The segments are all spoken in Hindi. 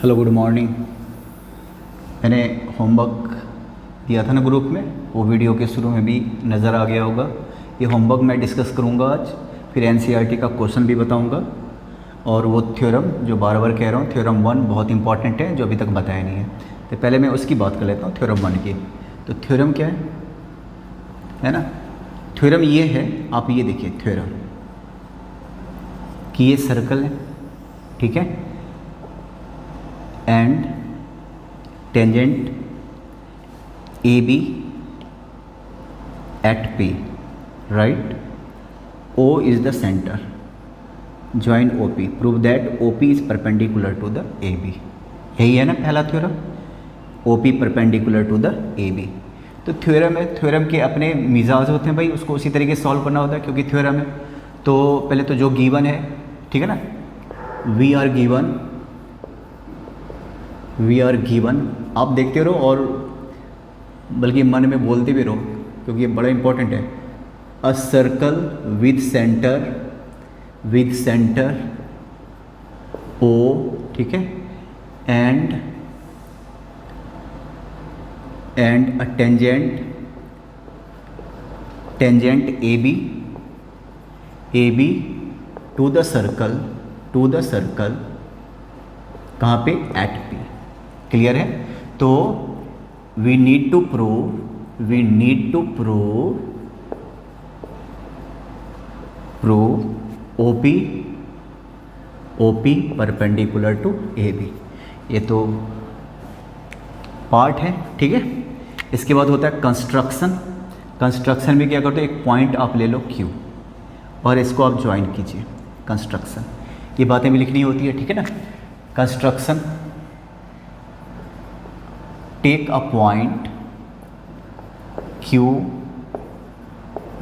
Hello good morning. मैंने होमवर्क दिया था ना ग्रुप में, वो वीडियो के शुरू में भी नज़र आ गया होगा। ये होमवर्क मैं डिस्कस करूँगा आज, फिर एनसीईआरटी का क्वेश्चन भी बताऊँगा और वो थ्योरम जो बार बार कह रहा हूँ, थ्योरम 1 बहुत इंपॉर्टेंट है जो अभी तक बताया नहीं है। तो पहले मैं उसकी बात कर लेता हूँ, थ्योरम 1 की। तो थ्योरम क्या है ना? थ्योरम ये है, आप ये देखिए थ्योरम कि ये सर्कल है, ठीक है, and tangent A B at P, right? O is the centre, join O P, prove that O P is perpendicular to the A B. यही है ना पहला theorem, O P perpendicular to the A B. तो थ्योरम है, थ्योरम के अपने मिजाज होते हैं भाई, उसको उसी तरीके से सॉल्व करना होता है क्योंकि थ्योरम है। तो पहले तो जो गिवन है, ठीक है ना, वी आर गिवन, आप देखते रहो और बल्कि मन में बोलते भी रहो क्योंकि ये बड़ा इंपॉर्टेंट है। A circle with centre O, ठीक है, and a tangent A B to the circle कहाँ पे? At P. क्लियर है? तो we need to prove OP perpendicular to A B. ये तो पार्ट है, ठीक है। इसके बाद होता है कंस्ट्रक्शन में क्या करते हो, एक पॉइंट आप ले लो Q और इसको आप ज्वाइन कीजिए, कंस्ट्रक्शन। ये बातें भी लिखनी होती है, ठीक है ना। Construction, take a point Q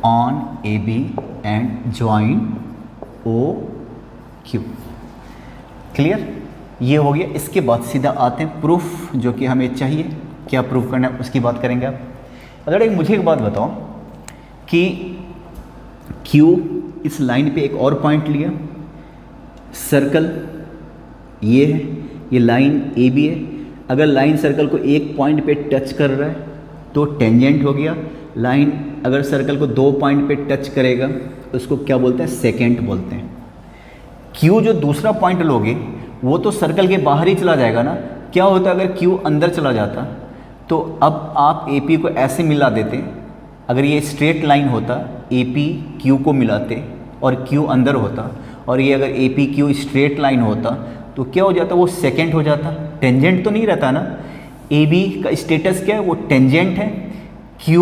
on A B and join O Q। Clear? ये हो गया। इसके बाद सीधा आते हैं प्रूफ, जो कि हमें चाहिए। क्या प्रूफ करना है उसकी बात करेंगे आप। अगर मुझे एक बात बताओ कि Q इस लाइन पे एक और पॉइंट लिया, सर्कल ये है, ये लाइन ए बी है। अगर लाइन सर्कल को एक पॉइंट पे टच कर रहा है तो टेंजेंट हो गया। लाइन अगर सर्कल को 2 पॉइंट पे टच करेगा तो उसको क्या बोलते हैं? सेकेंट बोलते हैं। Q जो दूसरा पॉइंट लोगे वो तो सर्कल के बाहर ही चला जाएगा ना। क्या होता अगर Q अंदर चला जाता? तो अब आप AP को ऐसे मिला देते, अगर ये स्ट्रेट लाइन होता AP Q को मिलाते और Q अंदर होता, और ये अगर AP Q स्ट्रेट लाइन होता तो क्या हो जाता? वो सेकेंड हो जाता, टेंजेंट तो नहीं रहता ना। AB का स्टेटस क्या है? वो टेंजेंट है। Q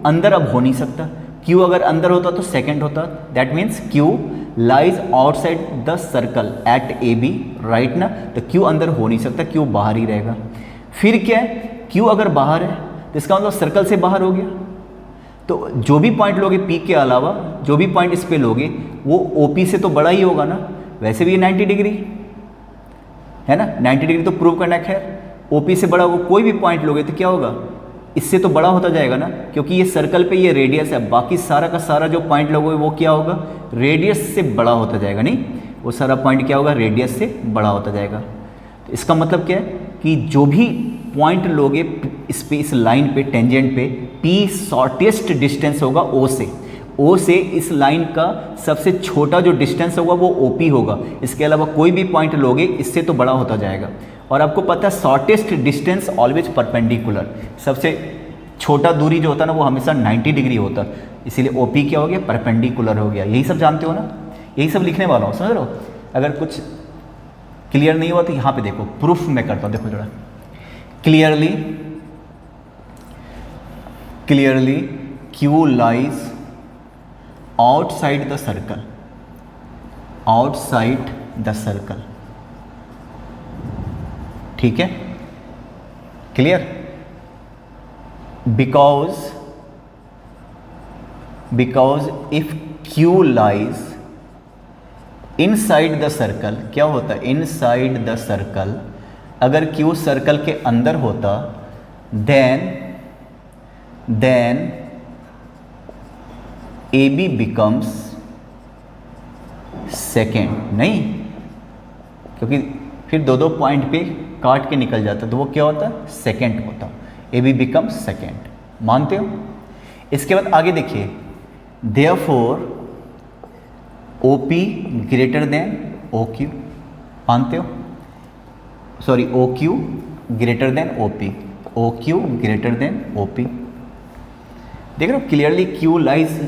अंदर अब हो नहीं सकता, Q अगर अंदर होता तो सेकेंड होता। That means Q lies outside the circle eight AB, right ना। तो Q अंदर हो नहीं सकता, Q बाहर ही रहेगा। फिर क्या है? Q अगर बाहर है तो इसका मतलब सर्कल से बाहर हो गया। तो जो भी पॉइंट लोगे P के अलावा, जो भी पॉइंट इस पे लोगे वो OP से तो बड़ा ही होगा ना। वैसे भी ये 90 डिग्री है ना, 90 डिग्री तो प्रूव करना है। खैर OP से बड़ा होगा, कोई भी पॉइंट लोगे तो क्या होगा? इससे तो बड़ा होता जाएगा ना, क्योंकि ये सर्कल पे ये रेडियस है। बाकी सारा का सारा जो पॉइंट लोगे वो क्या होगा? रेडियस से बड़ा होता जाएगा। नहीं, वो सारा पॉइंट क्या होगा? रेडियस से बड़ा होता जाएगा। तो इसका मतलब क्या है कि जो भी पॉइंट लोगे इस पे, इस लाइन पे, टेंजेंट पे, P शॉर्टेस्ट डिस्टेंस होगा O से इस लाइन का सबसे छोटा जो डिस्टेंस होगा वो OP होगा। इसके अलावा कोई भी पॉइंट लोगे इससे तो बड़ा होता जाएगा। और आपको पता है शॉर्टेस्ट डिस्टेंस ऑलवेज परपेंडिकुलर, सबसे छोटा दूरी जो होता है ना वो हमेशा 90 डिग्री होता है। इसीलिए OP क्या हो गया? परपेंडिकुलर हो गया। यही सब जानते हो ना, यही सब लिखने वाला हूँ, समझ रहे हो। अगर कुछ क्लियर नहीं हुआ तो यहाँ पे देखो, प्रूफ मैं करता हूँ। देखो जरा clearly Q lies outside the circle, ठीक है। Clear? Because if Q lies inside the circle, क्या होता है? इनसाइड द सर्कल, अगर Q सर्कल के अंदर होता देन AB बिकम्स सेकेंड। नहीं, क्योंकि फिर दो पॉइंट पे काट के निकल जाता तो वो क्या होता है, सेकेंट होता, ए बी बिकम सेकेंट। मानते हो? इसके बाद आगे देखिए, therefore O P greater than O Q. मानते हो? Sorry, O Q greater than O P, O Q greater than O P. देख रहे हो क्लियरली क्यू लाइज,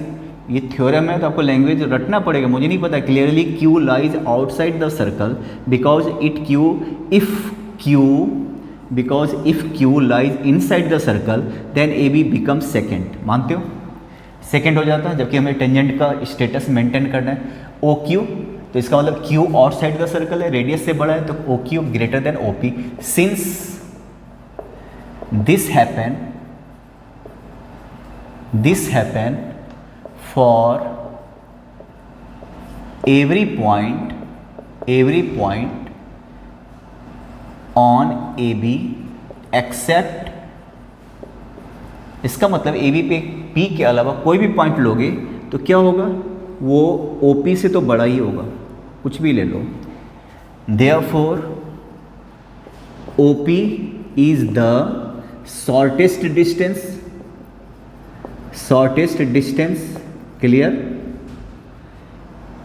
ये थ्योरम है तो आपको लैंग्वेज रटना पड़ेगा, मुझे नहीं पता। Clearly Q lies outside the circle because it Q if Q because if Q lies inside the circle then A B become secant. मानते हो? सेकेंड हो जाता है, जबकि हमें टेंजेंट का स्टेटस मेंटेन करना है। ओ क्यू, तो इसका मतलब क्यू आउटसाइड द सर्कल है, रेडियस से बड़ा है, तो O Q greater than O P. Since this happen for every point on AB except, इसका मतलब AB पे P के अलावा कोई भी पॉइंट लोगे तो क्या होगा, वो OP से तो बड़ा ही होगा, कुछ भी ले लो। Therefore OP is the shortest distance, clear,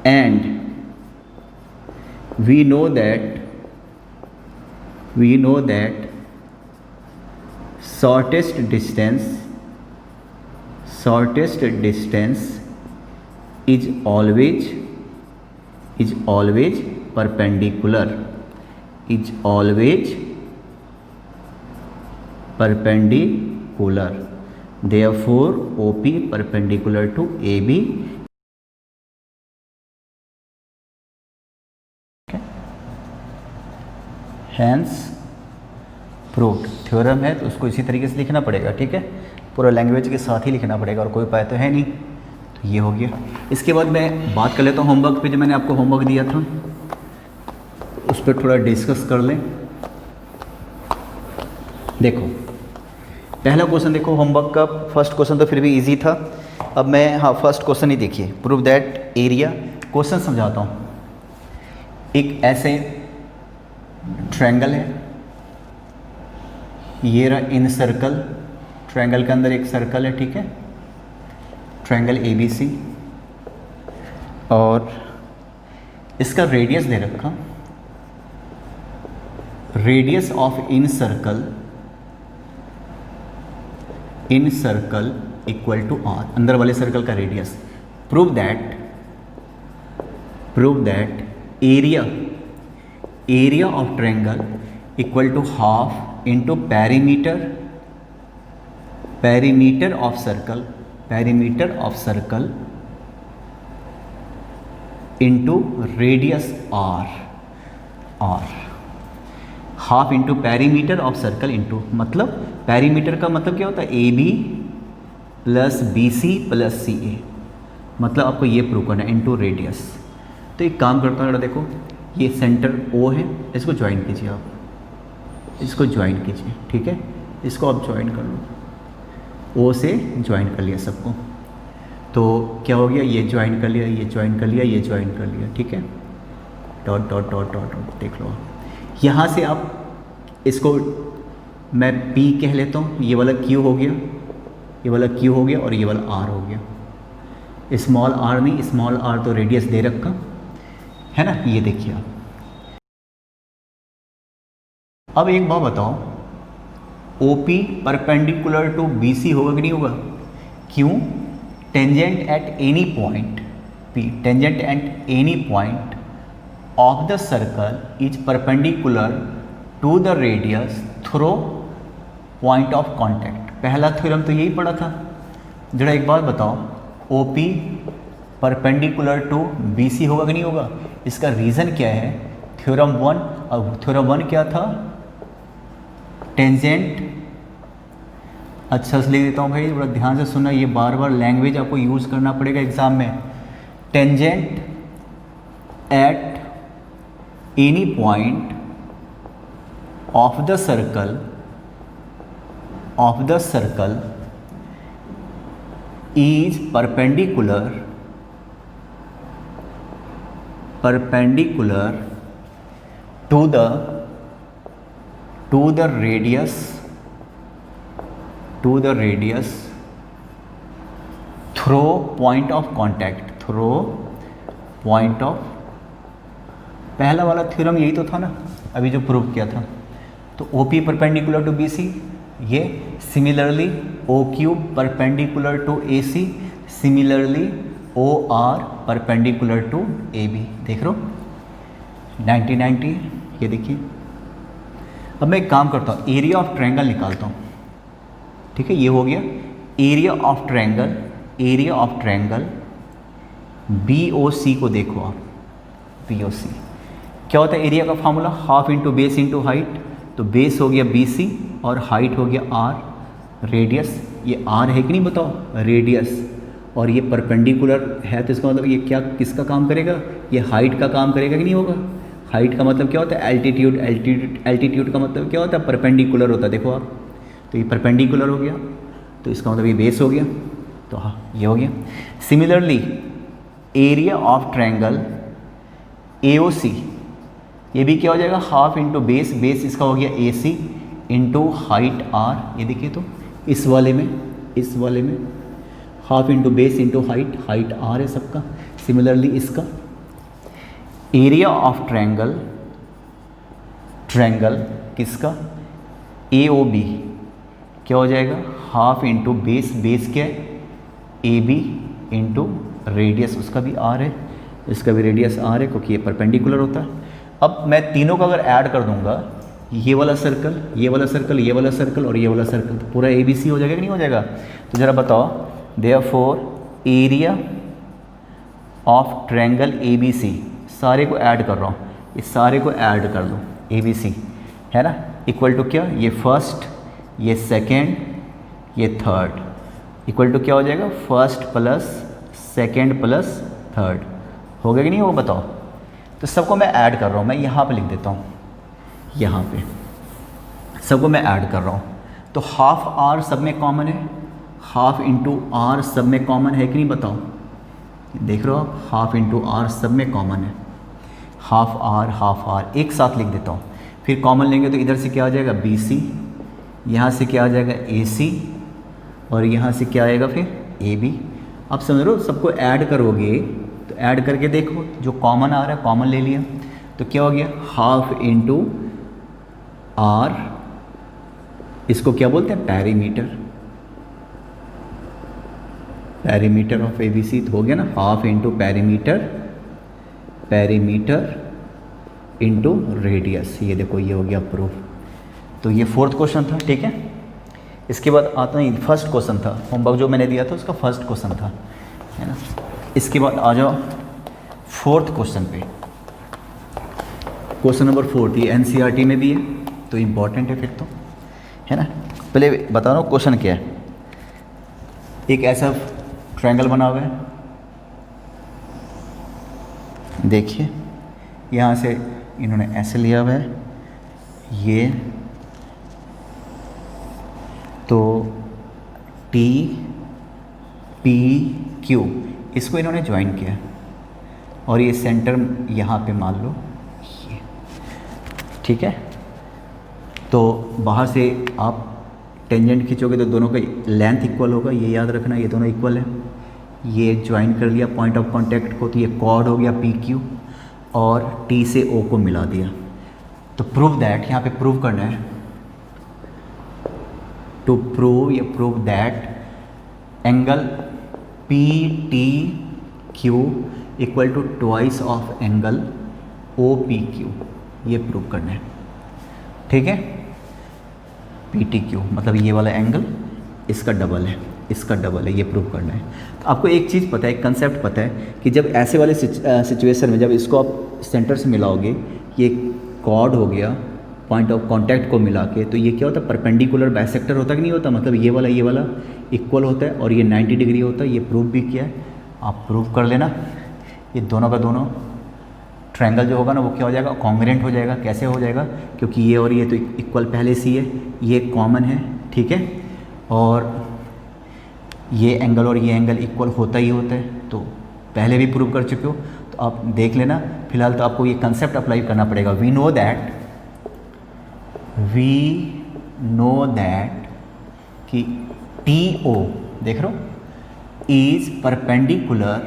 and we know that shortest distance is always perpendicular, therefore OP perpendicular to AB। Hence proved. Theorem है तो उसको इसी तरीके से लिखना पड़ेगा, ठीक है, पूरा लैंग्वेज के साथ ही लिखना पड़ेगा, और कोई उपाय तो है नहीं। तो ये हो गया। इसके बाद मैं बात कर लेता हूँ होमवर्क पे, जो मैंने आपको होमवर्क दिया था उस पर थोड़ा डिस्कस कर लें। देखो पहला क्वेश्चन देखो होमवर्क का, फर्स्ट क्वेश्चन तो फिर भी इजी था। अब मैं फर्स्ट क्वेश्चन ही देखिए, प्रूव दैट एरिया। क्वेश्चन समझाता हूँ। एक ऐसे ट्रायंगल है, ये रहा इन सर्कल, ट्रायंगल के अंदर एक सर्कल है, ठीक है, ट्रायंगल ABC, और इसका रेडियस दे रखा, radius of in circle equal to R, अंदर वाले सर्कल का radius. Prove that area of triangle equal to half into perimeter of circle into radius R। Half into perimeter of circle into, मतलब पेरीमीटर का मतलब क्या होता है, AB plus BC plus CA, मतलब आपको ये प्रूव करना है, इंटू रेडियस। तो एक काम करता हूँ, देखो ये सेंटर O है, इसको ज्वाइन कीजिए, आप इसको ज्वाइन कीजिए, ठीक है, इसको आप ज्वाइन कर लो, O से ज्वाइन कर लिया सबको। तो क्या हो गया, ये ज्वाइन कर लिया, ये ज्वाइन कर लिया, ये ज्वाइन कर लिया, ठीक है, dot dot dot dot dot देख लो। यहाँ से आप इसको मैं P कह लेता हूँ, ये वाला Q हो गया, ये वाला Q हो गया, और ये वाला R हो गया। स्मॉल r नहीं, स्मॉल r तो रेडियस दे रखा है ना, ये देखिए आप। अब एक बात बताओ, OP परपेंडिकुलर टू BC होगा कि नहीं होगा? क्यों? Tangent at any point P, tangent at any point of the circle is perpendicular to the radius through point of contact. पहला थ्योरम तो यही पढ़ा था। जरा एक बात बताओ, OP परपेंडिकुलर टू BC होगा कि नहीं होगा? इसका रीज़न क्या है? थ्योरम 1, अब थ्योरम 1 क्या था? टेंजेंट, अच्छा से लिख देता हूँ भाई, बड़ा ध्यान से सुनना, ये बार बार लैंग्वेज आपको यूज़ करना पड़ेगा एग्जाम में। Tangent at any point of the circle is perpendicular to to the radius through point of contact, through point of, पहला वाला थ्योरम यही तो था ना अभी जो प्रूव किया था। तो O P perpendicular to B C, ये similarly O Q perpendicular to A C, similarly O R perpendicular to A B. देख रहे हो 90-90, ये देखिए। अब मैं एक काम करता हूँ, एरिया ऑफ ट्रायंगल निकालता हूँ, ठीक है। ये हो गया area of triangle, area of triangle B O C को देखो आप, बी ओ सी क्या होता है एरिया का formula, half into base into height. तो बेस हो गया बी सी और हाइट हो गया आर, रेडियस ये आर है कि नहीं बताओ, रेडियस, और ये परपेंडिकुलर है तो इसका मतलब ये क्या किसका काम करेगा, ये हाइट का काम करेगा कि नहीं होगा। हाइट का मतलब क्या होता है एल्टीट्यूड, एल्टीट्यूड का मतलब क्या होता है परपेंडिकुलर होता है, देखो आप। तो ये परपेंडिकुलर हो गया तो इसका मतलब ये बेस हो गया, तो हाँ ये हो गया। Similarly area of triangle A O C, ये भी क्या हो जाएगा हाफ इंटू बेस, बेस इसका हो गया A C into height R. ये देखिए तो इस वाले में half into base into height, height R है सबका। सिमिलरली इसका एरिया ऑफ ट्रायंगल, ट्रायंगल किसका ए ओ बी क्या हो जाएगा हाफ इंटू बेस, बेस क्या है ए बी इंटू रेडियस, उसका भी आर है, इसका भी रेडियस आर है क्योंकि ये परपेंडिकुलर होता है। अब मैं तीनों का अगर ऐड कर दूंगा, ये वाला सर्कल, ये वाला सर्कल, ये वाला सर्कल और ये वाला सर्कल, तो पूरा ए बी सी हो जाएगा कि नहीं हो जाएगा। तो ज़रा बताओ, therefore area of triangle A B C, सारे को ऐड कर रहा हूँ, इस सारे को ऐड कर दो ए बी सी है ना, इक्वल टू क्या, ये फर्स्ट, ये सेकेंड, ये थर्ड, इक्वल टू क्या हो जाएगा first plus second plus third, हो गया कि नहीं हो बताओ। तो सबको मैं ऐड कर रहा हूँ, मैं यहाँ पे लिख देता हूँ, यहाँ पे सबको मैं ऐड कर रहा हूँ। तो हाफ आर सब में कॉमन है, हाफ इंटू आर सब में कॉमन है कि नहीं बताओ, देख रहे हो आप, हाफ इंटू आर सब में कॉमन है, हाफ आर एक साथ लिख देता हूँ। फिर कॉमन लेंगे तो इधर से क्या आ जाएगा बी सी, यहाँ से क्या आ जाएगा ए सी और यहाँ से क्या आएगा फिर ए बी। आप समझ रहे हो, सबको ऐड करोगे तो ऐड करके देखो जो कॉमन आ रहा है, कॉमन ले लिया तो क्या हो गया हाफ इंटू आर, इसको क्या बोलते हैं perimeter, perimeter of A B C हो गया ना, half into perimeter, perimeter into radius. ये देखो ये हो गया प्रूफ। तो ये फोर्थ क्वेश्चन था, ठीक है। इसके बाद आता है फर्स्ट क्वेश्चन था, होमवर्क जो मैंने दिया था उसका फर्स्ट क्वेश्चन था, है ना। इसके बाद आ जाओ फोर्थ क्वेश्चन पे, क्वेश्चन नंबर 4 ये एनसीईआरटी में भी है तो इम्पॉर्टेंट है फिर तो, है ना। पहले बता रहा हूँ क्वेश्चन क्या है। एक ऐसा ट्रायंगल बना हुआ है, देखिए यहाँ से इन्होंने ऐसे लिया हुआ है, ये तो टी पी क्यू इसको इन्होंने ज्वाइन किया और ये सेंटर यहाँ पे मान लो ये, ठीक है। तो बाहर से आप टेंजेंट खींचोगे तो दोनों का लेंथ इक्वल होगा, ये याद रखना, ये दोनों इक्वल है। ये ज्वाइन कर लिया पॉइंट ऑफ कांटेक्ट को, तो ये कॉर्ड हो गया पी क्यू और टी से ओ को मिला दिया। तो प्रूव दैट, यहाँ पे प्रूव करना है, टू प्रूव या prove that angle P T Q equal to twice of angle O P Q, ये प्रूव करना है, ठीक है। पी टी क्यू मतलब ये वाला एंगल इसका डबल है, इसका डबल है, ये प्रूव करना है। तो आपको एक चीज़ पता है, एक कंसेप्ट पता है कि जब ऐसे वाले सिचुएशन में जब इसको आप सेंटर से मिलाओगे, ये कॉर्ड हो गया पॉइंट ऑफ कांटेक्ट को मिला के, तो ये क्या होता है परपेंडिकुलर बाइसेक्टर होता कि नहीं होता, मतलब ये वाला इक्वल होता है और ये 90 डिग्री होता है। ये प्रूव भी किया है, आप प्रूव कर लेना। ये दोनों का दोनों ट्रायंगल जो होगा ना वो क्या हो जाएगा कॉन्ग्रुएंट हो जाएगा। कैसे हो जाएगा, क्योंकि ये और ये तो इक्वल पहले से ही है, ये कॉमन है, ठीक है, और ये एंगल और ये एंगल इक्वल होता ही होता है, तो पहले भी प्रूव कर चुके हो, तो आप देख लेना। फिलहाल तो आपको ये कंसेप्ट अप्लाई करना पड़ेगा। We know that we know that कि टी ओ देख रहे हो is perpendicular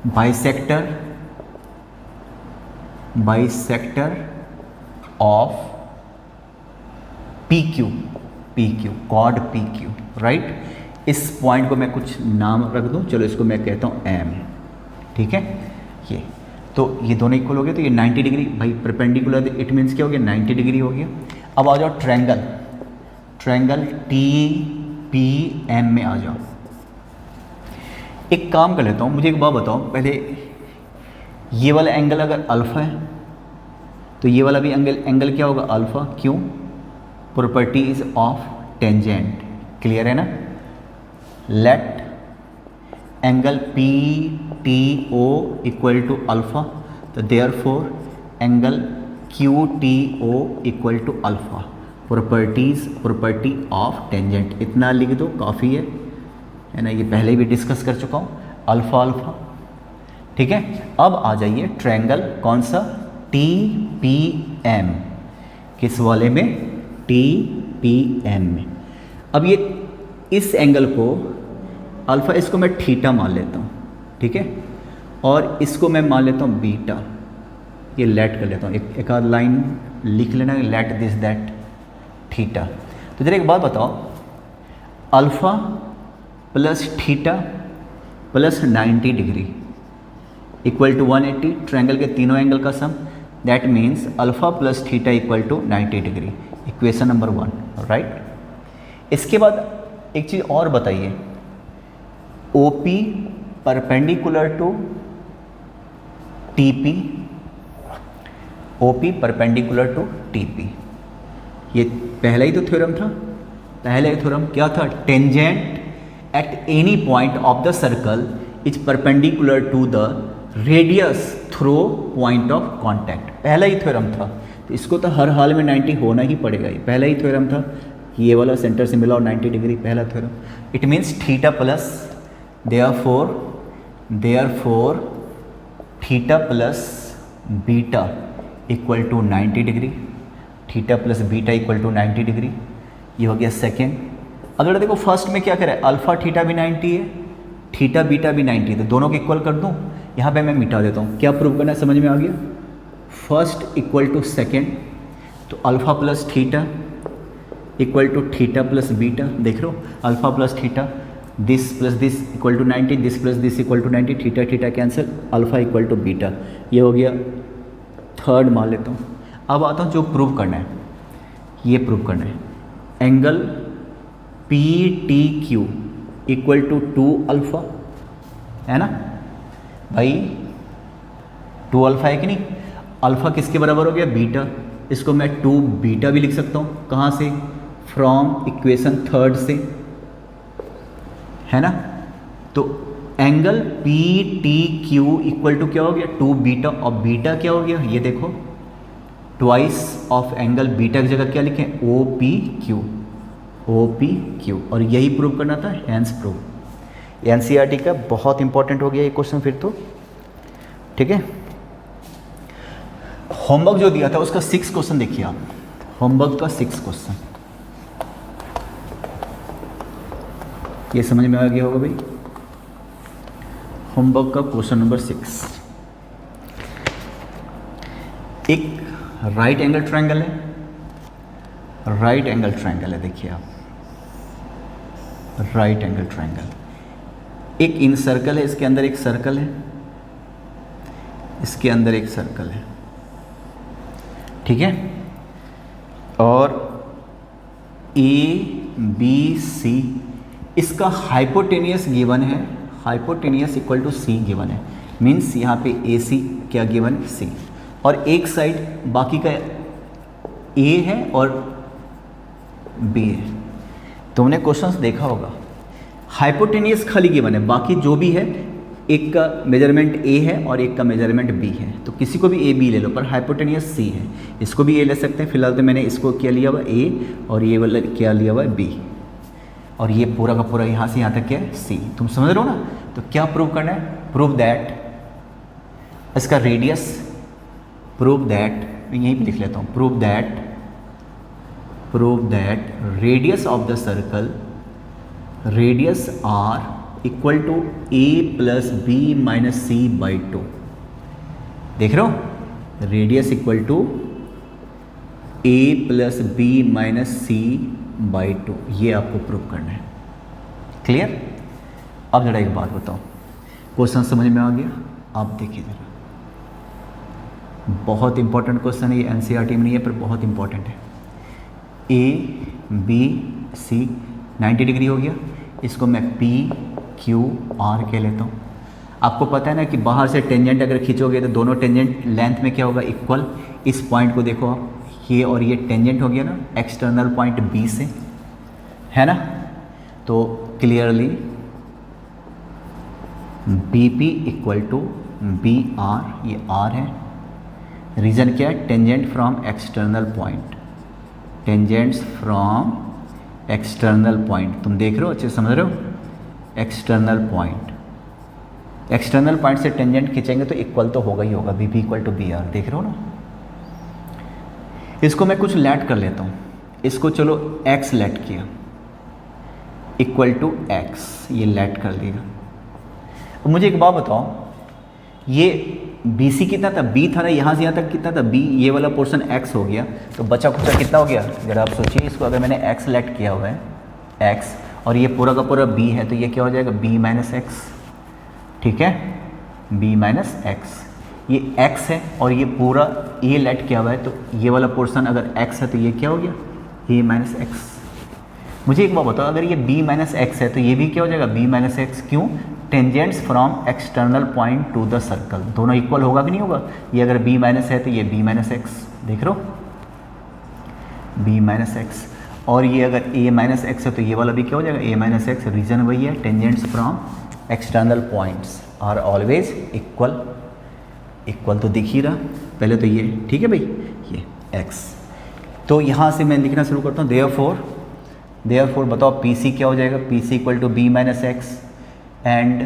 bisector of P Q कॉड पी क्यू, राइट। इस पॉइंट को मैं कुछ नाम रख दूं, चलो इसको मैं कहता हूं एम, ठीक है। ये तो ये दोनों इक्वल हो गए, तो ये 90 डिग्री भाई परपेंडिकुलर, इट मीन्स क्या हो गया 90 डिग्री हो गया। अब आ जाओ ट्रायंगल टी पी एम में आ जाओ। एक काम कर लेता हूँ, मुझे एक बात बताओ पहले, ये वाला एंगल अगर अल्फ़ा है तो ये वाला भी एंगल क्या होगा अल्फ़ा, क्यों? प्रॉपर्टीज ऑफ टेंजेंट, क्लियर है ना। Let angle P T O equal to alpha, तो therefore angle Q T O equal to alpha, property of tangent. इतना लिख दो काफ़ी है ना, ये पहले भी डिस्कस कर चुका हूँ, अल्फ़ा, ठीक है। अब आ जाइए ट्रायंगल कौन सा, टी पी एम, किस वाले में, टी पी एम में। अब ये इस एंगल को अल्फ़ा, इसको मैं थीटा मान लेता हूँ, ठीक है, और इसको मैं मान लेता हूँ बीटा, ये लेट कर लेता हूँ, एक आध लाइन लिख लेना, लेट दिस दैट थीटा। तो जरा एक बात बताओ, alpha plus theta plus 90 degree equal to 180, triangle के तीनों एंगल का sum, that means alpha plus theta equal to 90 degree, equation number 1, right. इसके बाद एक चीज़ और बताइए, O P perpendicular to T P, O P perpendicular to T P, ये पहला ही तो थ्योरम था, पहला थ्योरम क्या था, tangent at any point of the circle is perpendicular to the radius through point of contact, पहला ही थ्योरम था। तो इसको तो हर हाल में 90 होना ही पड़ेगा, ये पहला ही थ्योरम था, ये वाला सेंटर से मिला और 90 डिग्री, पहला theorem. It means theta plus, therefore theta plus beta equal to 90 degree, theta plus beta equal to 90 degree, ये हो गया सेकेंड। अगर देखो फर्स्ट में क्या करें, अल्फ़ा थीटा भी 90 है, थीटा बीटा भी 90, तो दोनों को इक्वल कर दूं, यहाँ पे मैं मिटा देता हूँ। क्या प्रूव करना है समझ में आ गया, फर्स्ट इक्वल टू सेकेंड, तो alpha plus theta equal to theta plus beta, देख लो alpha plus theta, this plus this equal to 90, this plus this equal to 90, theta theta cancel, alpha equal to beta, ये हो गया थर्ड मान लेता हूँ। अब आता हूँ जो प्रूव करना है, ये प्रूव करना है, angle P T Q equal to 2 alpha, है ना भाई, 2 अल्फ़ा है कि नहीं, अल्फ़ा किसके बराबर हो गया, बीटा, इसको मैं 2 बीटा भी लिख सकता हूँ, कहाँ से, फ्रॉम इक्वेशन थर्ड से, है ना। तो angle P T Q equal to क्या हो गया, 2 बीटा, और बीटा क्या हो गया, ये देखो ट्वाइस ऑफ एंगल बीटा की जगह क्या लिखें, ओ पी क्यू, और यही प्रूव करना था, हैंस प्रूव। एनसीईआरटी का बहुत इंपॉर्टेंट हो गया ये क्वेश्चन फिर तो, ठीक है। होमवर्क जो दिया था उसका 6 क्वेश्चन देखिए आप, होमवर्क का 6 क्वेश्चन, ये समझ में आ गया होगा भाई। होमवर्क का क्वेश्चन नंबर 6, एक राइट एंगल ट्रायंगल है, देखिए आप, राइट एंगल ट्रायंगल, एक इन सर्कल है, इसके अंदर एक सर्कल है, इसके अंदर एक सर्कल है, ठीक है, और ए बी सी, इसका हाइपोटेनियस गिवन है, hypotenuse equal to C given है, मीन्स यहाँ पे ए सी क्या गिवन है, सी, और एक साइड बाकी का ए है और बी है। तुमने क्वेश्चंस देखा होगा, हाइपोटेनियस खाली गिवन है, बाकी जो भी है, एक का मेजरमेंट ए है और एक का मेजरमेंट बी है, तो किसी को भी ए बी ले लो, पर हाइपोटेनियस सी है, इसको भी ए ले सकते हैं। फिलहाल तो मैंने इसको क्या लिया हुआ ए, और ये वाला क्या लिया हुआ है बी, और ये पूरा का पूरा यहाँ से यहाँ तक क्या है सी, तुम समझ रहे हो ना। तो क्या प्रूव करना है, प्रूव दैट इसका रेडियस प्रूव दैट, मैं यहीं पे लिख लेता हूँ, prove that radius of the circle, radius R equal to A plus B minus C by 2। देख रहे हो, radius equal to A plus B minus C by 2, ये आपको प्रूव करना है। क्लियर? अब जरा एक बात बताओ, क्वेश्चन समझ में आ गया? आप देखिए जरा, बहुत इंपॉर्टेंट क्वेश्चन है ये, एनसीईआरटी में नहीं है पर बहुत इंपॉर्टेंट है। ए बी सी 90 डिग्री हो गया, इसको मैं पी क्यू आर कह लेता हूँ। आपको पता है ना कि बाहर से टेंजेंट अगर खींचोगे तो दोनों टेंजेंट लेंथ में क्या होगा, इक्वल। इस पॉइंट को देखो आप, ये और ये टेंजेंट हो गया ना एक्सटर्नल पॉइंट बी से, है ना। तो clearly B P equal to B R, ये आर है। रीजन क्या है, tangent from external point, tangents from external point. तुम देख रहे हो, अच्छे से समझ रहे हो, एक्सटर्नल पॉइंट, एक्सटर्नल पॉइंट से टेंजेंट खींचेंगे तो इक्वल तो होगा ही होगा, B P equal to B R. देख रहे हो ना। इसको मैं कुछ लेट कर लेता हूँ, इसको चलो एक्स लेट किया इक्वल टू एक्स, ये लेट कर दिया। अब मुझे एक बात बताओ, ये बी सी कितना था, बी था ना, यहाँ से यहाँ तक कितना था, बी, ये वाला पोर्शन एक्स हो गया, तो बचा खुचा कितना हो गया। जरा आप सोचिए, इसको अगर मैंने एक्स लेट किया हुआ है, एक्स, और ये पूरा का पूरा बी है, तो ये क्या हो जाएगा, बी माइनस एक्स। ठीक है, बी माइनस एक्स, ये x है और ये पूरा a लेट किया हुआ है, तो ये वाला पोर्शन अगर x है तो ये क्या हो गया, a माइनस एक्स। मुझे एक बात बताओ, अगर ये b माइनस एक्स है तो ये भी क्या हो जाएगा, b माइनस एक्स। क्यों, tangents from external point to the circle, दोनों इक्वल होगा कि नहीं होगा। ये अगर b माइनस है तो ये b माइनस एक्स, देख रहे हो, b माइनस एक्स। और ये अगर a माइनस एक्स है तो ये वाला भी क्या हो जाएगा, a माइनस एक्स। रीजन वही है, tangents from external points are always equal. Equal तो दिख ही रहा पहले तो ये, ठीक है भाई, ये x। तो यहाँ से मैं लिखना शुरू करता हूँ, देयरफॉर बताओ पी सी क्या हो जाएगा, P C equal to B minus X and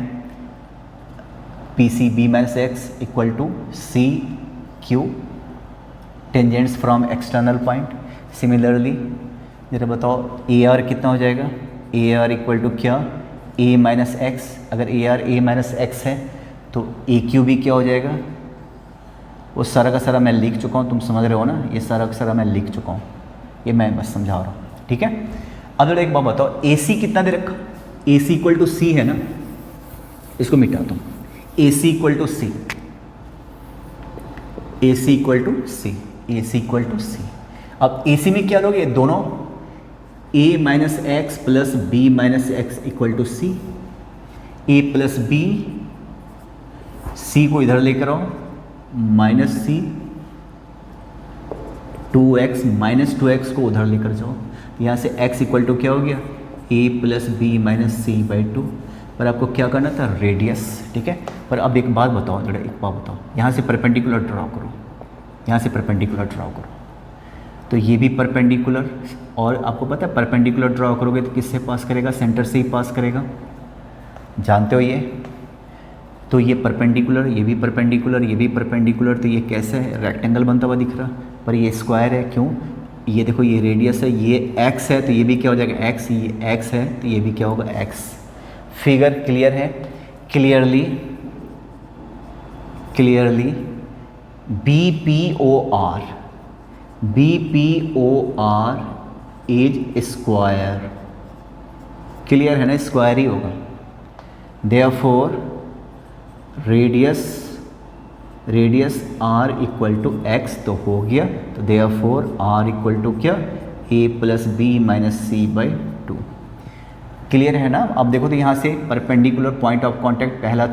P C B minus X equal to C Q, tangents from external point. Similarly जरा बताओ ए आर कितना हो जाएगा, ए आर इक्वल टू क्या, ए माइनस एक्स। अगर A R A minus x है तो ए क्यू भी क्या हो जाएगा, वो सारा का सारा मैं लिख चुका हूँ, तुम समझ रहे हो ना, ये सारा का सारा मैं लिख चुका हूँ, ये मैं बस समझा रहा हूँ। ठीक है, अब जरा एक बात बताओ, ए सी कितना दे रखा, ए सी इक्वल टू सी है ना, इसको मिटाता हूँ, A C equal to C, A C equal to C, A C equal to C. अब ए सी में क्या लोगे, दोनों A minus X plus B minus X equal to C, A plus B, C को इधर लेकर आओ, माइनस सी, 2x माइनस 2x को उधर लेकर जाओ, यहाँ से x इक्वल टू क्या हो गया, a plus B minus C by 2। पर आपको क्या करना था, रेडियस। ठीक है, पर अब एक बात बताओ, जरा एक बात बताओ, यहाँ से परपेंडिकुलर ड्रॉ करो, यहाँ से परपेंडिकुलर ड्रॉ करो, तो ये भी परपेंडिकुलर, और आपको पता है परपेंडिकुलर ड्रॉ करोगे तो किससे पास करेगा, सेंटर से ही पास करेगा, जानते हो ये। तो ये परपेंडिकुलर, ये भी परपेंडिकुलर, ये भी परपेंडिकुलर, तो ये कैसे है, रेक्टेंगल बनता हुआ दिख रहा, पर ये स्क्वायर है। क्यों, ये देखो ये रेडियस है, ये x है तो ये भी क्या हो जाएगा x, ये x है तो ये भी क्या होगा x। फिगर क्लियर है, clearly B P O R is square, clear है ना, स्क्वायर ही होगा। Therefore radius R equal to X तो हो गया, तो देयरफॉर आर इक्वल टू क्या, ए plus B minus C by 2। Clear है ना। अब देखो तो यहाँ से परपेंडिकुलर पॉइंट ऑफ कांटेक्ट, पहला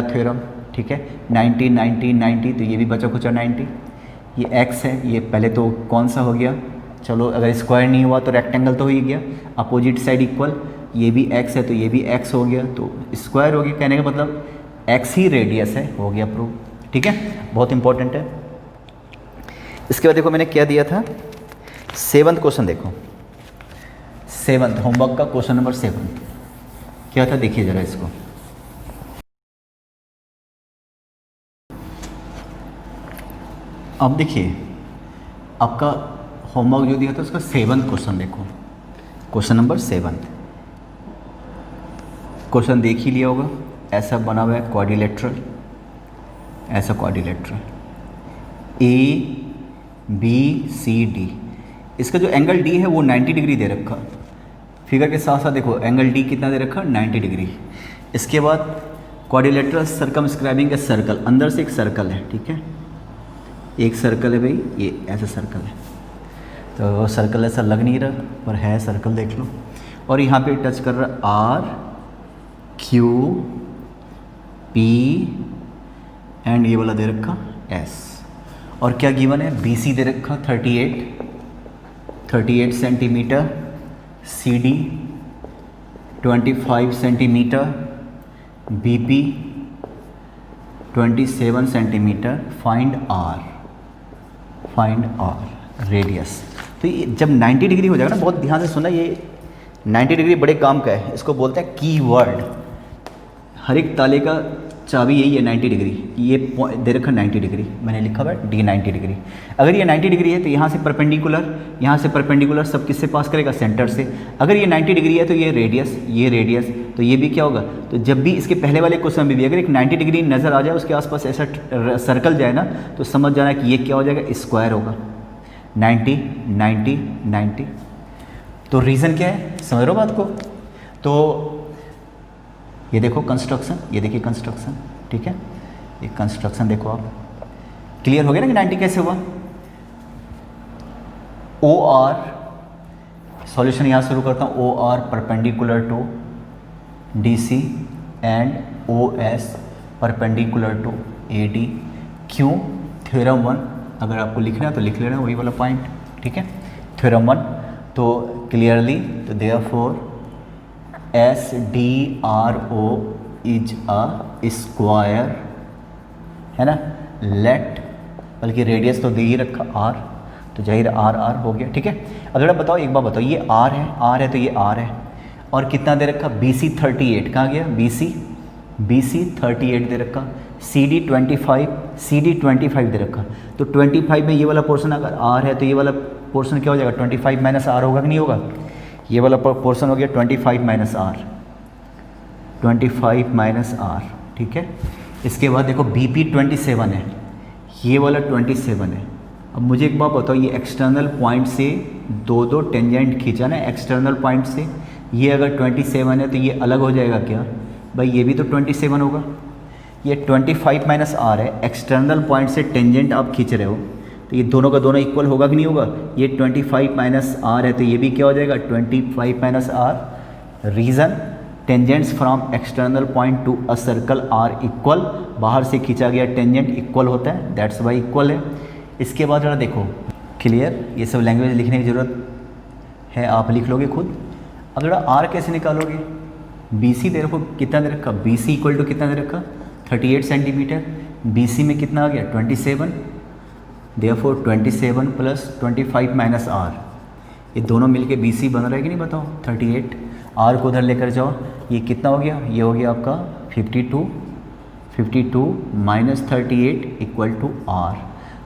थ्योरम, ठीक है, 90 90 90, तो ये भी बचा कुचा 90, ये एक्स है, ये पहले तो कौन सा हो गया, चलो अगर स्क्वायर नहीं हुआ तो रेक्टेंगल तो हो ही गया, अपोजिट साइड इक्वल, ये भी x है तो ये भी x हो गया, तो स्क्वायर हो गया, कहने का मतलब x ही रेडियस है, हो गया प्रूव। ठीक है, बहुत इंपॉर्टेंट है। इसके बाद देखो मैंने क्या दिया था, 7th क्वेश्चन देखो, 7th होमवर्क का क्वेश्चन नंबर 7 क्या था, देखिए जरा इसको। अब देखिए आपका होमवर्क जो दिया था उसका 7th क्वेश्चन देखो, क्वेश्चन नंबर 7। क्वेश्चन देख ही लिया होगा, ऐसा बना हुआ है क्वाड्रिलेटरल, ऐसा क्वाड्रिलेटरल ABCD। इसका जो एंगल D है वो 90 डिग्री दे रखा, फिगर के साथ साथ देखो एंगल D कितना दे रखा, 90 डिग्री। इसके बाद क्वाड्रिलेटरल सर्कमस्क्राइबिंग ए सर्कल, अंदर से एक सर्कल है, ठीक है, एक सर्कल है भाई, ये ऐसा सर्कल है, तो सर्कल ऐसा लग नहीं रहा पर है सर्कल, देख लो। और यहाँ पे टच कर रहा RQP एंड ये वाला दे रखा S। और क्या गिवन है, BC दे रखा 38 centimetre, CD 25 centimetre, BP 27 centimetre, find R radius. तो ये जब 90 डिग्री हो जाएगा ना, बहुत ध्यान से सुनना, ये 90 डिग्री बड़े काम का है, इसको बोलते हैं कीवर्ड। हर एक ताले का चाबी यही है 90 डिग्री। ये दे रखा 90 डिग्री, मैंने लिखा हुआ है D 90 डिग्री। अगर ये 90 डिग्री है तो यहाँ से परपेंडिकुलर सब किससे पास करेगा, सेंटर से। अगर ये 90 डिग्री है तो ये रेडियस, तो ये भी क्या होगा, तो जब भी इसके पहले वाले क्वेश्चन में भी अगर एक 90 डिग्री नज़र आ जाए, उसके आसपास ऐसा सर्कल जाए ना, तो समझ जाना कि ये क्या हो जाएगा, स्क्वायर होगा। 90 90 90। तो रीज़न क्या है, समझ रहे हो बात को। तो ये देखो कंस्ट्रक्शन, ये देखिए कंस्ट्रक्शन, ठीक है, ये कंस्ट्रक्शन देखो आप, क्लियर हो गया ना कि 90 कैसे हुआ। OR सॉल्यूशन यहाँ शुरू करता हूँ, OR perpendicular to DC and OS perpendicular to AD। क्यों, थ्योरम 1 अगर आपको लिखना है तो लिख लेना, वही वाला पॉइंट, ठीक है, थ्योरम 1। तो क्लियरली, तो therefore SDRO is a square, है ना, लेट, बल्कि रेडियस तो दे ही रखा R, तो जाहिर R हो गया, ठीक है। अब जरा बताओ, एक बार बताओ, ये R है तो ये R है, और कितना दे रखा, BC 38, कहाँ गया BC 38 दे रखा, CD 25 दे रखा। तो 25 में ये वाला पोर्शन अगर R है तो ये वाला पोर्शन क्या हो जाएगा, 25 माइनस R होगा कि नहीं होगा, ये वाला पोर्शन हो गया 25 माइनस R, ठीक है। इसके बाद देखो BP 27 है, ये वाला 27 है। अब मुझे एक बात बताओ, ये एक्सटर्नल पॉइंट से दो टेंजेंट खींचा ना, एक्सटर्नल पॉइंट से, ये अगर 27 है तो ये अलग हो जाएगा क्या भाई, ये भी तो 27 होगा। ये 25 माइनस R है, एक्सटर्नल पॉइंट से टेंजेंट आप खींच रहे हो, तो ये दोनों का दोनों इक्वल होगा कि नहीं होगा। ये 25 माइनस R है तो ये भी क्या हो जाएगा, 25 minus R। Reason, tangents from external point to a circle are equal, बाहर से खींचा गया टेंजेंट इक्वल होता है, दैट्स वाई इक्वल है। इसके बाद जरा देखो, क्लियर, ये सब लैंग्वेज लिखने की ज़रूरत है, आप लिख लोगे खुद। अब जरा आर कैसे निकालोगे, BC दे रखो, कितना दे रखा, BC इक्वल टू कितना दे रखा, 38 सेंटीमीटर। BC में कितना आ गया, 27, देयरफॉर 27 प्लस 25 माइनस R, ये दोनों मिलके BC बन रहा है कि नहीं बताओ, 38। R को उधर लेकर जाओ, ये कितना हो गया, ये हो गया आपका 52 माइनस 38 इक्वल टू R।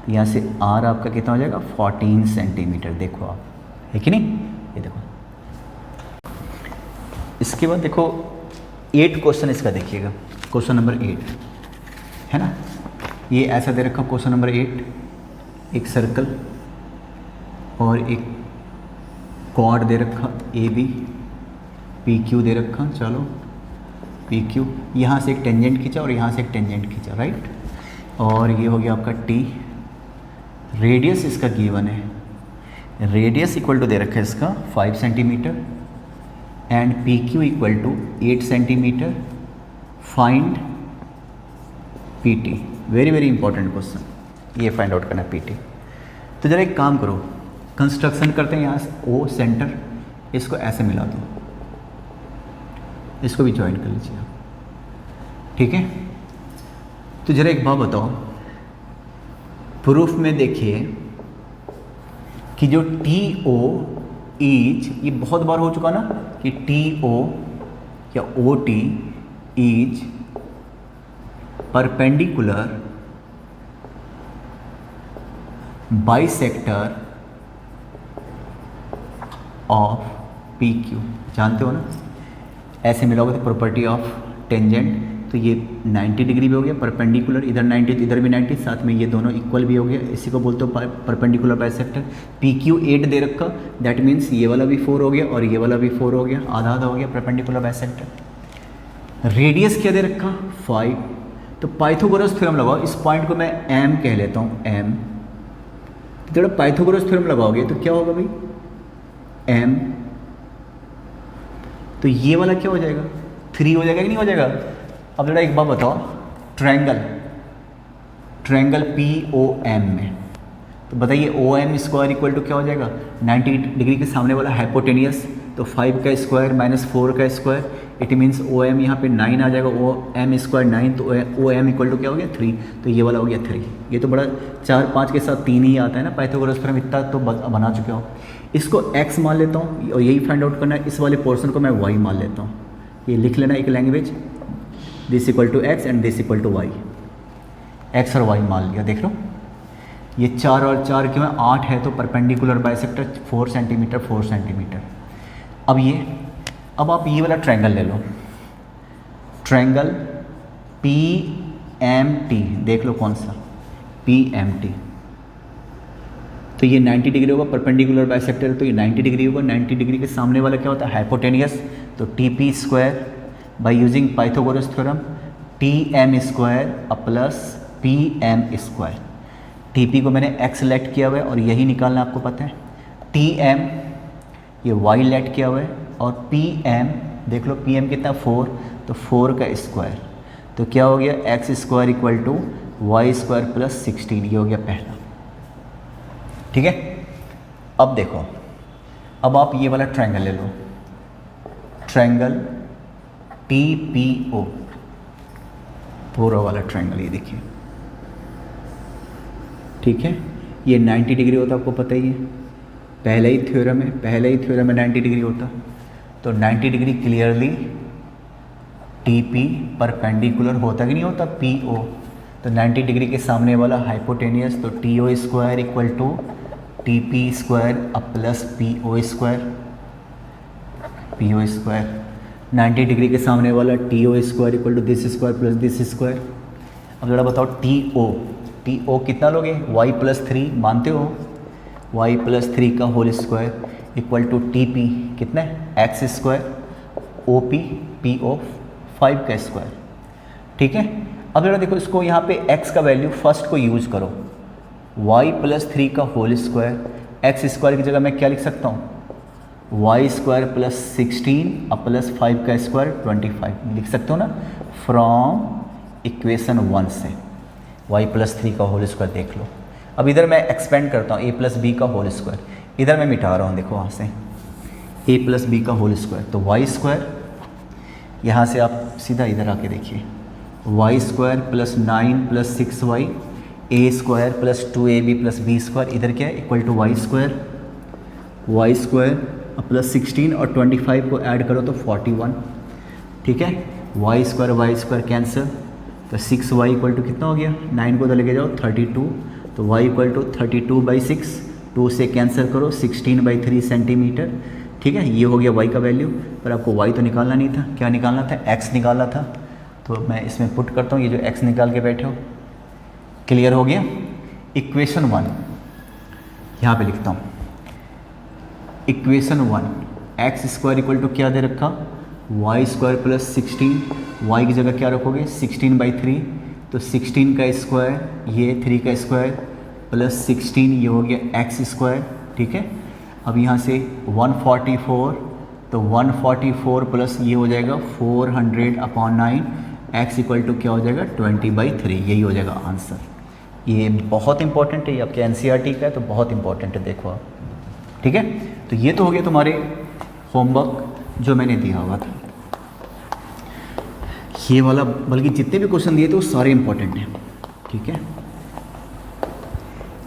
तो यहाँ से R आपका कितना हो जाएगा, 14 सेंटीमीटर। देखो आप, है कि नहीं, ये देखो। इसके बाद देखो 8 क्वेश्चन इसका देखिएगा, क्वेश्चन नंबर 8 है ना, ये ऐसा दे रखा क्वेश्चन नंबर 8, एक सर्कल और एक कॉर्ड दे रखा AB, PQ दे रखा, चलो PQ, यहाँ से एक टेंजेंट खींचा और यहाँ से एक टेंजेंट खींचा, राइट। और ये हो गया आपका T, रेडियस इसका गिवन है, रेडियस इक्वल टू दे रखा है इसका 5 centimetre and PQ equal to 8 centimetre. Find PT, very very important question, ये फाइंड आउट करना है PT। तो जरा एक काम करो, कंस्ट्रक्शन करते हैं, यहाँ से O सेंटर, इसको ऐसे मिला दो, इसको भी ज्वाइन कर लीजिए आप, ठीक है। तो जरा एक बात बताओ, प्रूफ में देखिए कि जो TO इज, ये बहुत बार हो चुका ना कि TO या OT is perpendicular bisector of P Q, जानते हो ना, ऐसे मिलोगे तो प्रॉपर्टी ऑफ टेंजेंट, तो ये 90 डिग्री भी हो गया परपेंडिकुलर, इधर 90 इधर भी 90, साथ में ये दोनों इक्वल भी हो गया, इसी को बोलते हो परपेंडिकुलर बाइसेक्टर। पी क्यू 8 दे रखा, दैट मीन्स ये वाला भी 4 हो गया और ये वाला भी 4 हो गया, आधा आधा हो गया परपेंडिकुलर बाइसेक्टर। रेडियस क्या दे रखा 5, तो पाइथागोरस थ्योरम लगाओ, इस पॉइंट को मैं एम कह लेता हूँ एम, तो जब पाइथागोरस थ्योरम लगाओगे तो क्या होगा भाई एम, तो ये वाला क्या हो जाएगा 3 हो जाएगा कि नहीं हो जाएगा। अब जरा एक बात बताओ, ट्रायंगल पी ओ एम में, तो बताइए O M square equal to क्या हो जाएगा 90 डिग्री के सामने वाला हाइपोटेनियस, तो 5 का स्क्वायर माइनस 4 का square, it means O M यहाँ पे 9 आ जाएगा, ओ एम स्क्वायर 9, तो ओ एम इक्वल टू क्या हो गया 3, तो ये वाला हो गया 3। ये तो बड़ा 4 5 के साथ 3 ही आता है ना पाइथागोरस थ्योरम, इतना तो बना चुके हो। इसको x मान लेता हूँ और यही फाइंड आउट करना है, इस वाले पोर्शन को मैं y मान लेता हूँ, ये लिख लेना एक language, this equal to x and this equal to y, x और y मान लिया। देख लो ये 4 और 4 क्यों है 8 है, तो परपेंडिकुलर बाइसेक्टर 4 सेंटीमीटर 4 सेंटीमीटर। अब आप ये वाला ट्रायंगल ले लो, ट्रायंगल पी एम टी, देख लो कौन सा पी एम टी, तो ये 90 डिग्री होगा परपेंडिकुलर बाइसेक्टर, तो ये 90 डिग्री होगा, 90 डिग्री के सामने वाला क्या होता है हाइपोटेनियस, तो T P square by using Pythagoras theorem T M square plus P M square. T P को मैंने एक्स लेट किया हुआ है और यही निकालना आपको पता है, टी एम ये वाई लेट किया हुआ है, और पी एम देख लो पी एम कितना 4, तो 4 का स्क्वायर, तो क्या हो गया X square equal to Y square plus 16, ये हो गया पहला। ठीक है, अब देखो, अब आप ये वाला ट्रायंगल ले लो, ट्रायंगल टी पी ओ, पूरा वाला ट्रायंगल ये देखिए, ठीक है, ये 90 डिग्री होता आपको पता ही है, पहले ही थ्योरम में 90 डिग्री होता, तो 90 degree clearly T P perpendicular होता कि नहीं होता पी ओ, तो 90 डिग्री के सामने वाला हाइपोटेनियस, तो T O square equal to T P square plus P O square, 90 degree के सामने वाला T O square equal to this square plus this square. अब जरा बताओ टी ओ कितना लोगे वाई प्लस 3, मानते हो वाई प्लस 3 का whole square equal to T P कितना है x square, O P O 5 का स्क्वायर। ठीक है, अब जरा देखो इसको यहाँ पे x का वैल्यू फर्स्ट को यूज करो, y प्लस 3 का होल स्क्वायर, एक्स स्क्वायर की जगह मैं क्या लिख सकता हूँ वाई स्क्वायर प्लस 16 प्लस 5 का स्क्वायर 25 लिख सकते हो ना, फ्रॉम इक्वेशन 1 से y प्लस 3 का होल स्क्वायर देख लो। अब इधर मैं एक्सपेंड करता हूँ a प्लस बी का होल स्क्वायर, इधर मैं मिटा रहा हूँ, देखो वहाँ से a प्लस बी का होल स्क्वायर, तो वाई स्क्वायर, यहाँ से आप सीधा इधर आके देखिए y square plus 9 plus 6y, a square plus 2ab plus b square, इधर क्या है equal to Y square plus 16 और 25 को ऐड करो तो 41। ठीक है, वाई स्क्वायर कैंसिल, तो 6y इक्वल टू कितना हो गया, 9 को तो लेके जाओ 32, तो y इक्वल टू 32/6, 2 से कैंसिल करो 16/3 सेंटीमीटर। ठीक है, ये हो गया y का वैल्यू, पर आपको y तो निकालना नहीं था, क्या निकालना था x निकालना था, तो मैं इसमें पुट करता हूँ ये जो x निकाल के बैठे हो। क्लियर हो गया, इक्वेशन 1 यहाँ पे लिखता हूँ, equation 1 x square equal to क्या दे रखा वाई स्क्वायर प्लस 16, वाई की जगह क्या रखोगे 16/3, तो 16 का स्क्वायर ये 3 का स्क्वायर प्लस 16 ये हो गया एक्स स्क्वायर। ठीक है, अब यहाँ से 144, तो 144 प्लस ये हो जाएगा 400/9, एक्स इक्वल टू क्या हो जाएगा 20/3, यही हो जाएगा आंसर। ये बहुत इंपॉर्टेंट है, ये आपके एनसीईआरटी का है तो बहुत इंपॉर्टेंट है, देखो आप। ठीक है, तो ये तो हो गया तुम्हारे होमवर्क जो मैंने दिया हुआ था, ये वाला, बल्कि जितने भी क्वेश्चन दिए थे वो सारे इंपॉर्टेंट हैं। ठीक है,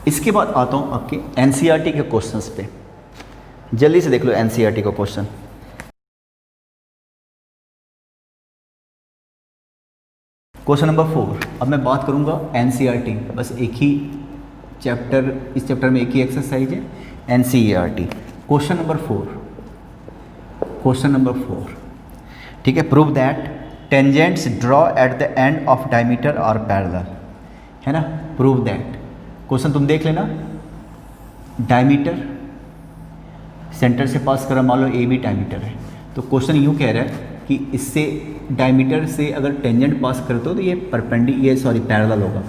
इसके बाद आता हूँ आपके एनसीईआरटी के क्वेश्चंस पे, जल्दी से देख लो एनसीईआरटी का क्वेश्चन। क्वेश्चन नंबर 4, अब मैं बात करूंगा एनसीईआरटी, बस एक ही इस चैप्टर में एक ही एक्सरसाइज है, NCERT। क्वेश्चन नंबर 4, ठीक है। Prove that tangents draw at the end of diameter are parallel, है ना। प्रूव दैट, क्वेश्चन तुम देख लेना। डायमीटर सेंटर से पास करा, मान लो AB डायमीटर है, तो क्वेश्चन यूँ कह रहा है कि इससे डायमीटर से अगर टेंजेंट पास करते हो तो ये पैरेलल होगा,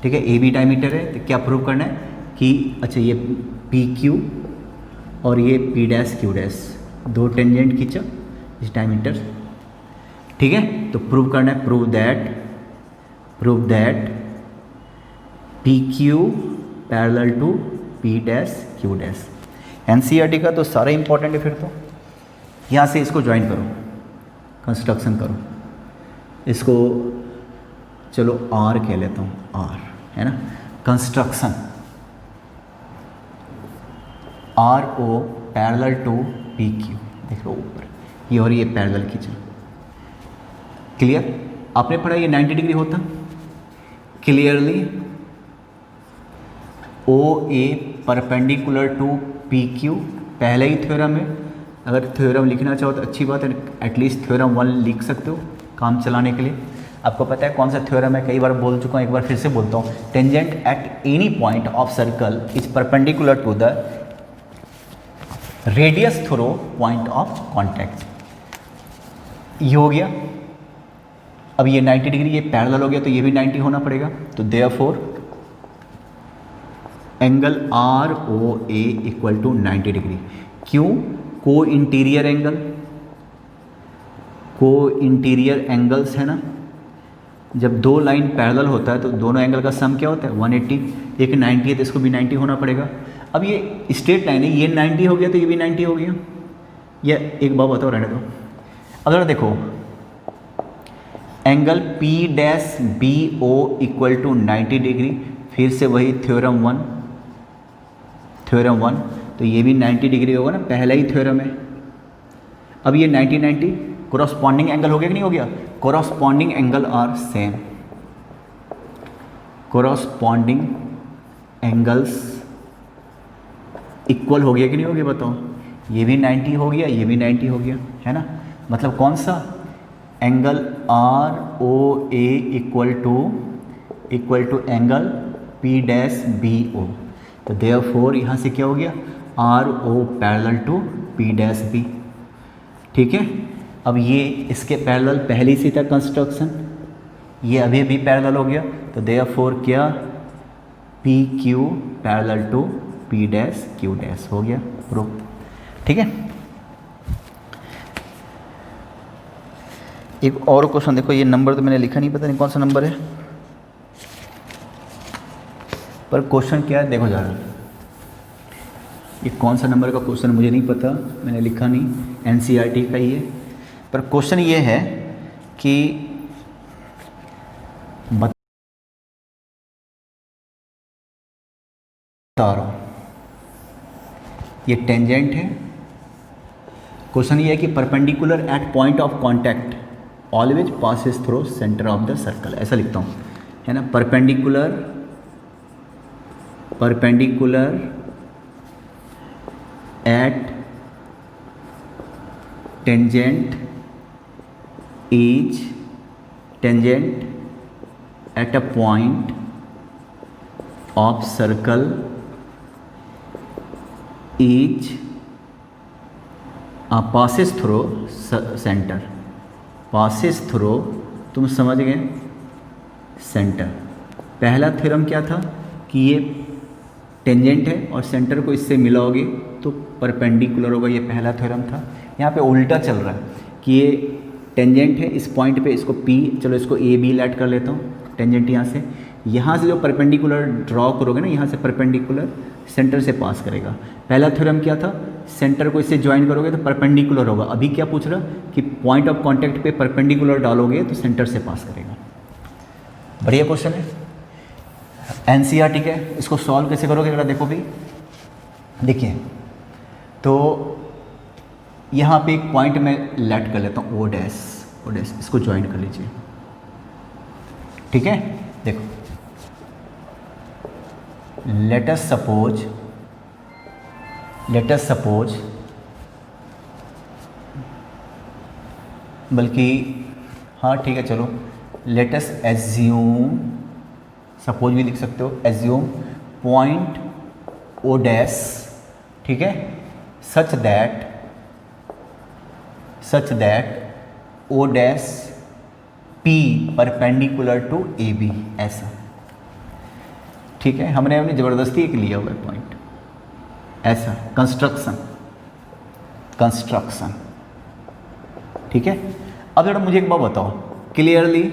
ठीक है। AB डायमीटर है तो क्या प्रूव करना है कि अच्छा ये PQ और ये P', दो टेंजेंट खींचा इस डायमीटर, ठीक है। तो प्रूव करना है, prove that PQ parallel to P', NCERT का तो सारा इंपॉर्टेंट है। फिर तो यहाँ से इसको ज्वाइन करो, कंस्ट्रक्शन करो, इसको चलो R कह लेता हूँ, R है ना। Construction RO parallel to PQ, देख लो ऊपर ये और ये पैरेलल खींचा, क्लियर। आपने पढ़ा ये 90 डिग्री होता, clearly OA perpendicular to PQ, पहले ही थ्योरम है। अगर थ्योरम लिखना चाहो तो अच्छी बात है, एटलीस्ट थ्योरम 1 लिख सकते हो काम चलाने के लिए। आपको पता है कौन सा थ्योरम है, कई बार बोल चुका हूँ, एक बार फिर से बोलता हूँ। Tangent at any point of circle is perpendicular to the radius through point of contact. ये हो गया। अब ये 90 डिग्री, ये पैरेलल हो गया तो ये भी 90 होना पड़ेगा। तो therefore angle ROA equal to 90 degree. क्यों? को इंटीरियर एंगल्स है ना। जब दो लाइन पैरेलल होता है तो दोनों एंगल का सम क्या होता है 180, एक 90 है तो इसको भी 90 होना पड़ेगा। अब ये स्ट्रेट लाइन है, ये 90 हो गया तो ये भी 90 हो गया। ये एक बात बताओ, रहने दो। अगर देखो angle P'BO equal to 90 degree, फिर से वही थ्योरम 1, तो ये भी 90 डिग्री होगा ना, पहला ही थ्योरम है। अब ये 90 कोरस्पॉन्डिंग एंगल हो गया कि नहीं हो गया? Corresponding angle are same, corresponding angles equal हो गया कि नहीं हो गया बताओ? ये भी 90 हो गया, ये भी 90 हो गया, है ना। मतलब कौन सा angle ROA equal to angle P'BO। तो देयरफॉर यहाँ से क्या हो गया RO पैरेलल टू P'B, ठीक है। अब ये इसके पैरेलल पहले से था कंस्ट्रक्शन, ये अभी भी पैरेलल हो गया, तो देयरफॉर क्या PQ पैरेलल टू P', हो गया प्रूफ, ठीक है। एक और क्वेश्चन देखो, ये नंबर तो मैंने लिखा नहीं, पता नहीं कौन सा नंबर है, पर क्वेश्चन क्या है देखो जरा। ये कौन सा नंबर का क्वेश्चन मुझे नहीं पता, मैंने लिखा नहीं, NCERT का ही है। पर क्वेश्चन ये है कि बता रहा हूँ, ये टेंजेंट है। क्वेश्चन ये है कि perpendicular eight point of contact always passes through centre of the circle, ऐसा लिखता हूँ, है ना। Perpendicular eight tangent at a point of circle is passes through centre, passes through, तुम समझ गए, सेंटर। पहला थ्योरम क्या था कि ये टेंजेंट है और सेंटर को इससे मिलाओगे तो परपेंडिकुलर होगा, ये पहला थ्योरम था। यहाँ पे उल्टा चल रहा है कि ये टेंजेंट है इस पॉइंट पे, इसको P, चलो इसको AB ऐड कर लेता हूँ, टेंजेंट यहाँ से जो परपेंडिकुलर ड्रॉ करोगे ना, यहाँ से परपेंडिकुलर सेंटर से पास करेगा। पहला थ्योरम क्या था, सेंटर को इससे ज्वाइन करोगे तो परपेंडिकुलर होगा। अभी क्या पूछ रहा कि पॉइंट ऑफ कॉन्टैक्ट पे परपेंडिकुलर डालोगे तो सेंटर से पास करेगा। बढ़िया क्वेश्चन है, NCERT का है। इसको सॉल्व कैसे करोगे जरा देखो भी, देखिए तो यहाँ पे एक पॉइंट मैं लेट कर लेता हूँ O', इसको ज्वाइन कर लीजिए, ठीक है। देखो लेट अस सपोज बल्कि हाँ ठीक है चलो, लेट अस एज्यूम, सपोज भी लिख सकते हो, एज्यूम पॉइंट ओ डैश, ठीक है, such that O dash P perpendicular to A B, ऐसा, ठीक है। हमने अपनी ज़बरदस्ती एक लिया हुआ है पॉइंट, ऐसा कंस्ट्रक्शन, ठीक है। अब जरा मुझे एक बात बताओ, clearly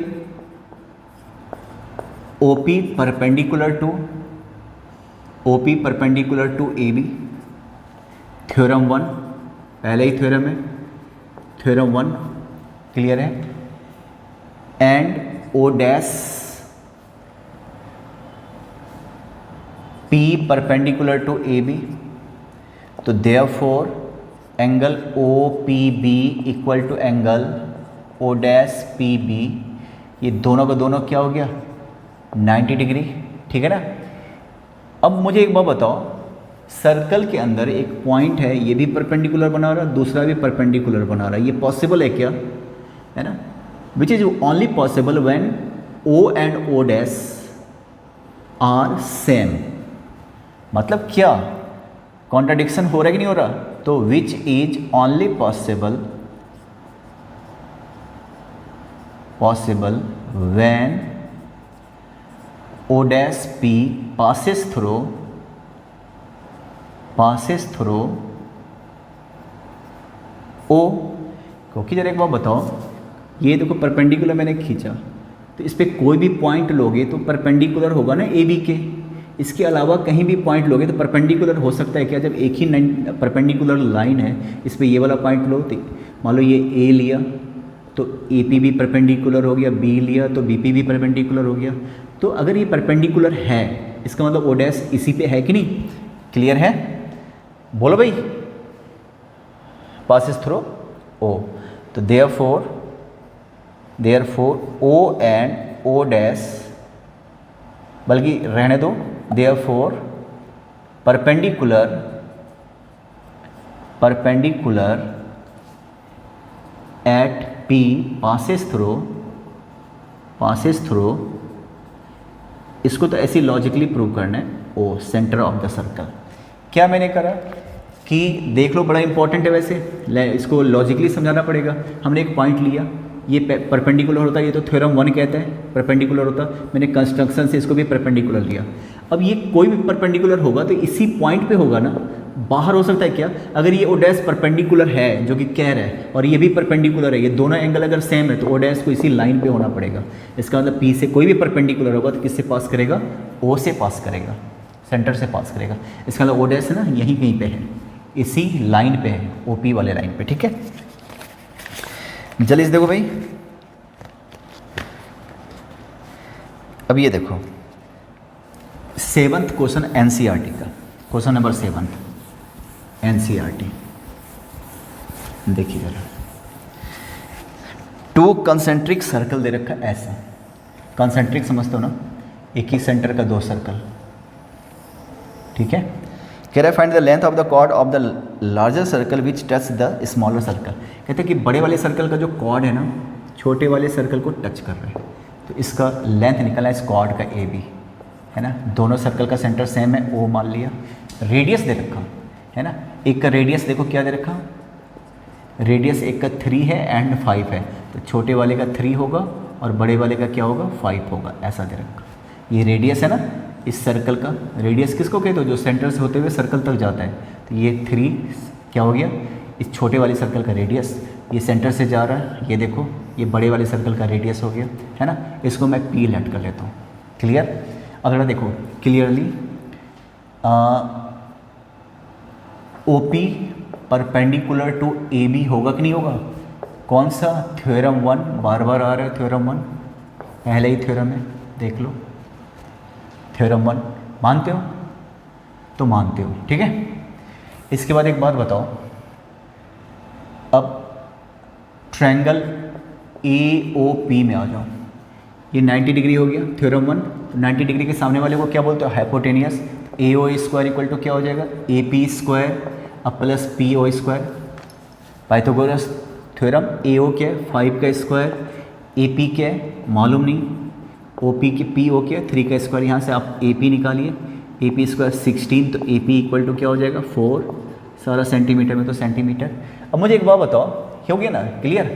OP perpendicular to AB, theorem 1, पहले ही थ्योरम है, थ्योरम 1 क्लियर है, and O dash P perpendicular to AB, तो therefore angle OPB equal to angle O dash PB, ये दोनों का दोनों क्या हो गया 90 डिग्री, ठीक है ना। अब मुझे एक बात बताओ, सर्कल के अंदर एक पॉइंट है, ये भी परपेंडिकुलर बना रहा है, दूसरा भी परपेंडिकुलर बना रहा है, ये पॉसिबल है क्या, है ना, which is only possible when O and O dash are same. मतलब क्या कॉन्ट्राडिक्शन हो रहा है कि नहीं हो रहा, तो विच is only possible when O dash P passes through O, क्योंकि जरा एक बात बताओ, ये देखो परपेंडिकुलर मैंने खींचा, तो इस पर कोई भी पॉइंट लोगे तो परपेंडिकुलर होगा ना AB के, इसके अलावा कहीं भी पॉइंट लोगे तो परपेंडिकुलर हो सकता है क्या, जब एक ही परपेंडिकुलर लाइन है, इस पर ये वाला पॉइंट लो, तो मान लो ये A लिया तो AP भी परपेंडिकुलर हो गया, B लिया तो BP भी परपेंडिकुलर हो गया, तो अगर ये परपेंडिकुलर है इसका मतलब O डैश इसी पे है कि नहीं, क्लियर है, बोलो भाई, पासिस थ्रू O, तो therefore O and O dash, बल्कि रहने दो, therefore perpendicular eight P passes through, इसको तो ऐसे लॉजिकली प्रूव करना है, O centre of the circle. क्या मैंने करा कि देख लो, बड़ा इंपॉर्टेंट है वैसे, इसको लॉजिकली समझाना पड़ेगा। हमने एक पॉइंट लिया, ये परपेंडिकुलर होता है, ये तो थ्योरम 1 कहता है परपेंडिकुलर होता, मैंने कंस्ट्रक्शन से इसको भी परपेंडिकुलर लिया। अब ये कोई भी परपेंडिकुलर होगा तो इसी पॉइंट पे होगा ना, बाहर हो सकता है क्या, अगर ये O डैश परपेंडिकुलर है जो कि कह रहा है और ये भी परपेंडिकुलर है, ये दोनों एंगल अगर सेम है तो O डैश को इसी लाइन पे होना पड़ेगा। इसका मतलब P से कोई भी परपेंडिकुलर होगा तो किससे पास करेगा, O से पास करेगा, सेंटर से पास करेगा। इसका मतलब O डैश है ना यहीं कहीं पे है, इसी लाइन पे है, OP वाले लाइन पे, ठीक है। जल्दी से देखो भाई, अब ये देखो 7th क्वेश्चन NCERT का, क्वेश्चन नंबर 7 NCERT, देखिए जरा, 2 कंसेंट्रिक सर्कल दे रखा है ऐसा, कंसेंट्रिक समझते हो ना, एक ही सेंटर का 2 सर्कल, ठीक है। कह रहा है find the length of the chord of the larger circle which touch the smaller circle. कहते हैं कि बड़े वाले सर्कल का जो कॉर्ड है ना छोटे वाले सर्कल को टच कर रहा है, तो इसका लेंथ निकला है इस कॉर्ड का AB, है ना, दोनों सर्कल का सेंटर सेम है, O मान लिया, रेडियस दे रखा है ना, एक का रेडियस देखो क्या दे रखा, रेडियस एक का 3 है एंड 5 है, तो छोटे वाले का 3 होगा और बड़े वाले का क्या होगा 5 होगा, ऐसा दे रखा। ये रेडियस है ना इस सर्कल का, रेडियस किसको कहते हो, जो सेंटर से होते हुए सर्कल तक जाता है, तो ये 3 क्या हो गया इस छोटे वाले सर्कल का रेडियस, ये सेंटर से जा रहा है, ये देखो ये बड़े वाले सर्कल का रेडियस हो गया, है ना, इसको मैं P लेट कर लेता हूँ, क्लियर। अगर देखो clearly OP perpendicular to AB होगा कि नहीं होगा, कौन सा, थ्योरम 1 बार बार आ रहा है, थ्योरम 1 पहले ही थ्योरम है, देख लो थ्योरम 1, मानते हो तो मानते हो, ठीक है। इसके बाद एक बात बताओ, अब ट्रायंगल AOP में आ जाओ, ये 90 डिग्री हो गया थ्योरम 1, तो 90 डिग्री के सामने वाले को क्या बोलते हो, hypotenuse, A O square equal to क्या हो जाएगा, ए पी स्क्वायर अब plus P O square. Pythagoras theorem, A O क्या है 5 का स्क्वायर, ए पी क्या है मालूम नहीं, ओ पी के पी ओ क्या है 3 का स्क्वायर, यहाँ से आप ए पी निकालिए, ए पी स्क्वायर 16, तो ए पी इक्वल टू क्या हो जाएगा 4, सारा सेंटीमीटर में तो सेंटीमीटर। अब मुझे एक बात बताओ, हो गया ना क्लियर?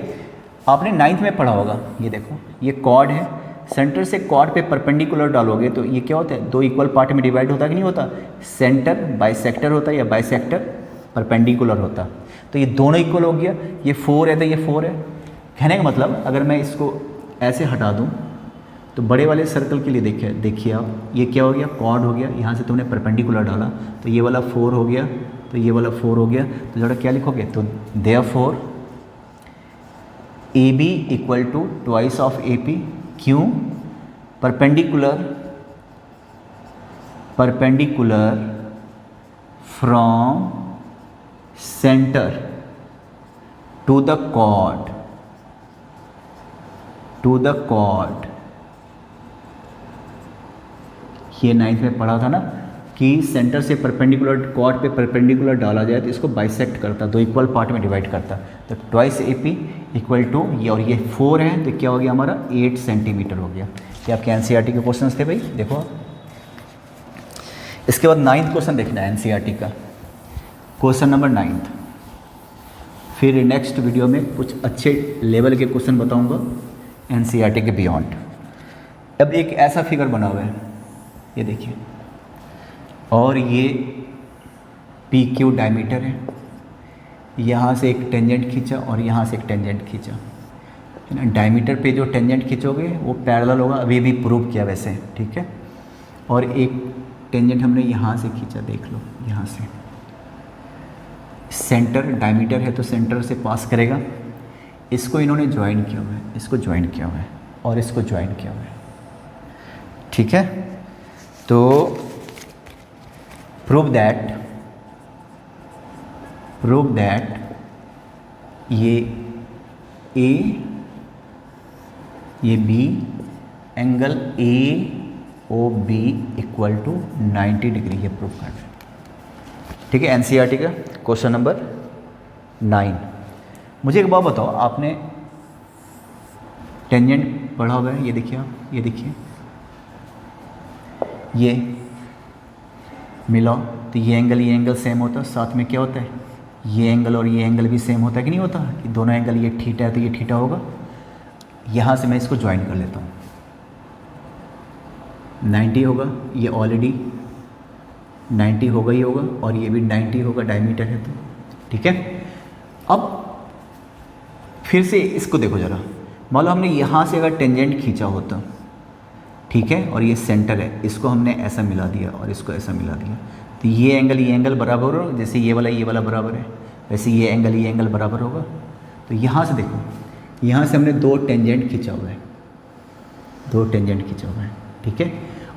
आपने 9th में पढ़ा होगा, ये देखो ये कॉर्ड है, सेंटर से कॉर्ड पे परपेंडिकुलर डालोगे तो ये क्या होता है, 2 इक्वल पार्ट में डिवाइड होता है कि नहीं होता, सेंटर बाइसेक्टर होता है या बाइसेक्टर परपेंडिकुलर होता। तो ये दोनों इक्वल हो गया, ये 4 है तो ये 4 है। कहने का मतलब अगर मैं इसको ऐसे हटा दूँ तो बड़े वाले सर्कल के लिए देखिए आप, ये क्या हो गया कॉर्ड हो गया, यहाँ से तुमने परपेंडिकुलर डाला तो ये वाला 4 हो गया, तो ये वाला 4 हो गया, तो ज़रा क्या लिखोगे, तो therefore A B equal to twice of A P. क्यों? Perpendicular from centre to the chord. ये 9th में पढ़ा था ना कि सेंटर से परपेंडिकुलर कॉर्ड पे परपेंडिकुलर डाला जाए तो इसको बाइसेक्ट करता, 2 इक्वल पार्ट में डिवाइड करता। तो twice A P equal to ये, और ये 4 है तो क्या हो गया हमारा 8 सेंटीमीटर हो गया। ये आपके एनसीईआरटी के क्वेश्चन थे भाई, देखो। इसके बाद 9th क्वेश्चन देखना है एनसीईआरटी का, क्वेश्चन नंबर 9th। फिर नेक्स्ट वीडियो में कुछ अच्छे लेवल के क्वेश्चन बताऊंगा एनसीईआरटी के बियॉन्ड। अब एक ऐसा फिगर बना हुआ है, ये देखिए, और ये पी क्यू डायमीटर है, यहाँ से एक टेंजेंट खींचा और यहाँ से एक टेंजेंट खींचा, है ना। डायमीटर पे जो टेंजेंट खींचोगे वो पैरेलल होगा, अभी भी प्रूव किया वैसे, ठीक है। और एक टेंजेंट हमने यहाँ से खींचा, देख लो यहाँ से, सेंटर डायमीटर है तो सेंटर से पास करेगा, इसको इन्होंने ज्वाइन किया हुआ है, इसको ज्वाइन किया हुआ है और इसको ज्वाइन किया हुआ है, ठीक है। तो प्रूव दैट ये ए ये B, angle A O B equal to 90 degree, ये प्रूव करना है, ठीक है। एनसीईआरटी का क्वेश्चन नंबर 9। मुझे एक बात बताओ, आपने टेंजेंट पढ़ा हुआ है, ये देखिए आप, ये देखिए ये मिला तो ये एंगल सेम होता है, साथ में क्या होता है ये एंगल और ये एंगल भी सेम होता है कि नहीं होता, कि दोनों एंगल, ये थीटा है तो ये थीटा होगा। यहाँ से मैं इसको ज्वाइन कर लेता हूँ, 90 होगा, ये ऑलरेडी 90 होगा ही होगा, और ये भी 90 होगा, डायमीटर है तो, ठीक है। अब फिर से इसको देखो ज़रा, मान लो हमने यहाँ से अगर टेंजेंट खींचा होता, ठीक है, और ये सेंटर है, इसको हमने ऐसा मिला दिया और इसको ऐसा मिला दिया, तो ये एंगल बराबर होगा, जैसे ये वाला बराबर है, वैसे ये एंगल बराबर होगा। तो यहाँ से देखो, यहाँ से हमने 2 टेंजेंट खींचा हुआ है, 2 टेंजेंट खींचा हुआ है, ठीक है,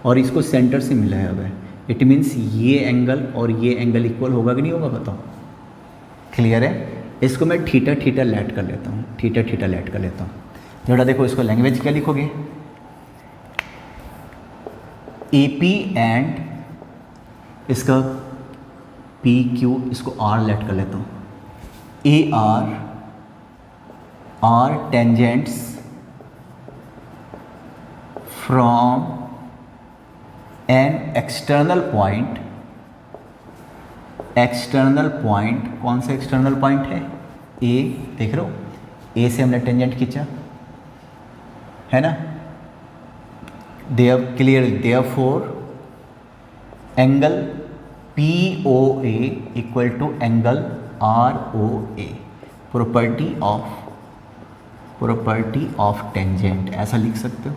और इसको सेंटर से मिलाया हुआ है। इट मीन्स ये एंगल और ये एंगल इक्वल होगा कि नहीं होगा, बताओ। क्लियर है? इसको मैं थीटा लेट कर लेता हूँ, थीटा लेट कर लेता हूँ। जरा देखो इसको लैंग्वेज क्या लिखोगे, ए पी एंड इसका पी क्यू, इसको आर लेट कर लेता हूँ, A R tangents from an external point, कौन सा एक्सटर्नल पॉइंट है, ए, देख रहे हो, ए से हमने टेंजेंट खींचा है ना, therefore angle P O A equal to angle R O A, property of tangent, ऐसा लिख सकते हो,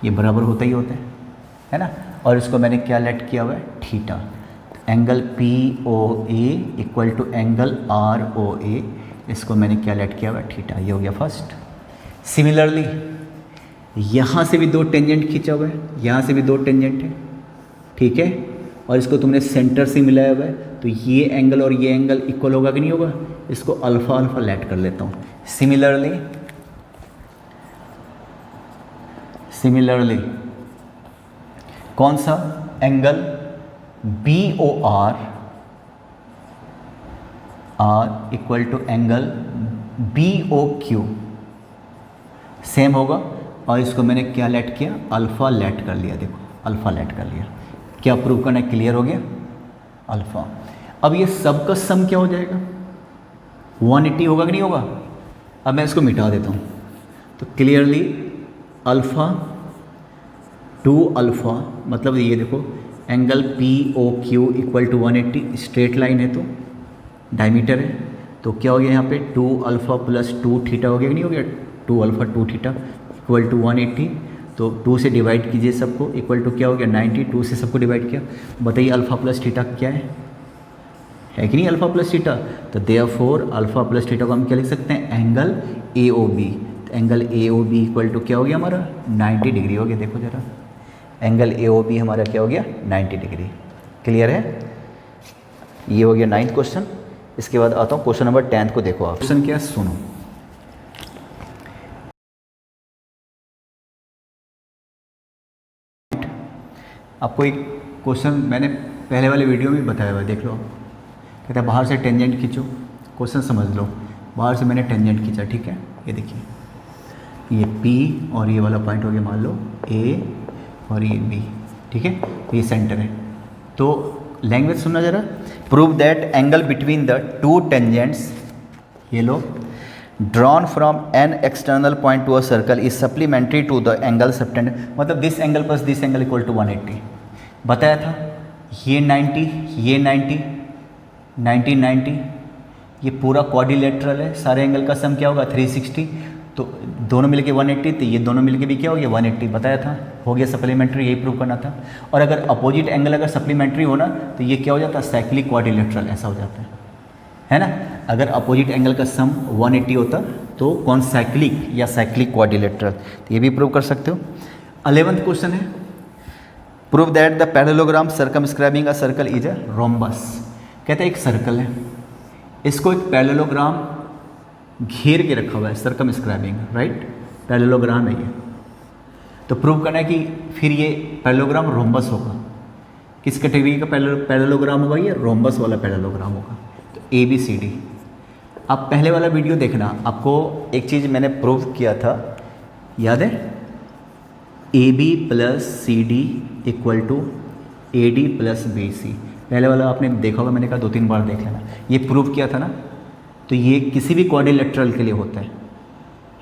ये बराबर होता ही होता है ना। और इसको मैंने क्या लेट किया हुआ है, theta. Angle P O A equal to angle R O A, इसको मैंने क्या लेट किया हुआ है, थीटा। ये हो गया फर्स्ट। सिमिलरली यहाँ से भी 2 टेंजेंट खींचा हुआ है, यहाँ से भी 2 टेंजेंट है, ठीक है, और इसको तुमने सेंटर से मिलाया हुआ है, तो ये एंगल और ये एंगल इक्वल होगा कि नहीं होगा, इसको अल्फा लेट कर लेता हूँ। सिमिलरली कौन सा angle B O R R equal to angle B O Q same होगा, और इसको मैंने क्या लेट किया, अल्फ़ा लेट कर लिया। देखो अल्फ़ा लेट कर लिया, क्या प्रूव करना है, क्लियर हो गया अल्फ़ा। अब ये सब का सम क्या हो जाएगा, 180 होगा कि नहीं होगा। अब मैं इसको मिटा देता हूँ, तो क्लियरली अल्फ़ा टू अल्फ़ा मतलब ये देखो angle P O Q equal to 180, straight line है तो डायमीटर है, तो क्या हो गया यहाँ पे 2 अल्फ़ा प्लस 2 थीटा हो गया कि नहीं हो गया, 2 अल्फ़ा 2 थीटा इक्वल टू 180। तो 2 से डिवाइड कीजिए सबको, इक्वल टू क्या हो गया 90, 2 से सबको डिवाइड किया। बताइए अल्फ़ा प्लस थीटा क्या है कि नहीं अल्फ़ा प्लस थीटा। तो देयरफॉर अल्फ़ा प्लस थीटा को हम क्या लिख सकते हैं, एंगल ए ओ बी। तो angle A O B equal to क्या हो गया हमारा 90 डिग्री हो गया। देखो जरा एंगल ए ओ बी हमारा क्या हो गया 90 डिग्री। क्लियर है, ये हो गया 9th क्वेश्चन। इसके बाद आता हूँ क्वेश्चन नंबर 10 को। देखो आप क्वेश्चन क्या है, सुनो। आपको एक क्वेश्चन मैंने पहले वाले वीडियो में बताया हुआ है, देख लो आप। कहता है बाहर से टेंजेंट खींचो, क्वेश्चन समझ लो। बाहर से मैंने टेंजेंट खींचा, ठीक है, ये देखिए ये P और ये वाला पॉइंट हो गया मान लो A और ये B, ठीक है, तो ये सेंटर है। तो लैंग्वेज सुनना जरा। Prove that angle between the two tangents, ये लो, drawn from an external point to a circle is supplementary to the angle subtend, मतलब this angle plus this angle equal to 180 बताया था। ये 90, ये 90, 90, 90, ये पूरा क्वाड्रिलेटरल है, सारे एंगल का सम क्या होगा 360, तो दोनों मिलके 180, तो ये दोनों मिलके भी क्या हो गया 180 बताया था, हो गया सप्लीमेंट्री, यही प्रूव करना था। और अगर अपोजिट एंगल अगर सप्लीमेंट्री हो ना तो ये क्या हो जाता है साइक्लिक क्वाड्रिलेटरल, ऐसा हो जाता है ना। अगर अपोजिट एंगल का सम 180 होता तो कौन साइक्लिक या साइक्लिक क्वाड्रिलेटरल, तो ये भी प्रूव कर सकते हो। 11th क्वेश्चन है, prove that the parallelogram circumscribing a circle is a rhombus. कहते हैं एक सर्कल है, इसको एक पैरेललोग्राम घेर के रखा हुआ है, सर्कमस्क्राइबिंग, राइट, पैरेललोग्राम है ये। तो प्रूव करना है कि फिर ये पैरेललोग्राम रोम्बस होगा। किस कैटेगरी का पैरेललोग्राम होगा, ये रोम्बस वाला पैरेललोग्राम होगा। तो ए बी सी डी, आप पहले वाला वीडियो देखना, आपको एक चीज़ मैंने प्रूव किया था, याद है, A B plus C D equal to A D plus B C. पहले वाला आपने देखा होगा, मैंने कहा 2-3 बार देख लेना, ये प्रूव किया था ना। तो ये किसी भी क्वाड्रिलेटरल के लिए होता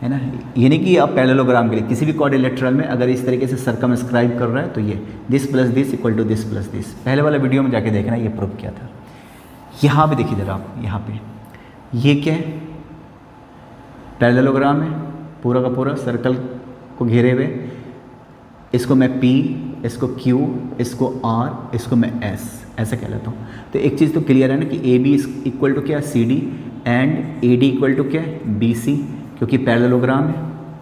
है ना, ये नहीं कि आप पैरेललोग्राम के लिए, किसी भी क्वाड्रिलेटरल में अगर इस तरीके से सर्कमस्क्राइब कर रहा है तो ये this plus this equal to this plus this, पहले वाला वीडियो में जाके देखना, ये प्रूव किया था। यहाँ पे देखिए जरा आप, यहाँ पे ये क्या है, पैरेललोग्राम है, पूरा का पूरा सर्कल को घेरे हुए। इसको मैं P, इसको Q, इसको R, इसको मैं S ऐसा कह लेता हूँ। तो एक चीज़ तो क्लियर है ना कि ए बी इक्वल टू क्या है C D, and A D equal to क्या है बी सी, क्योंकि पैरेललोग्राम है,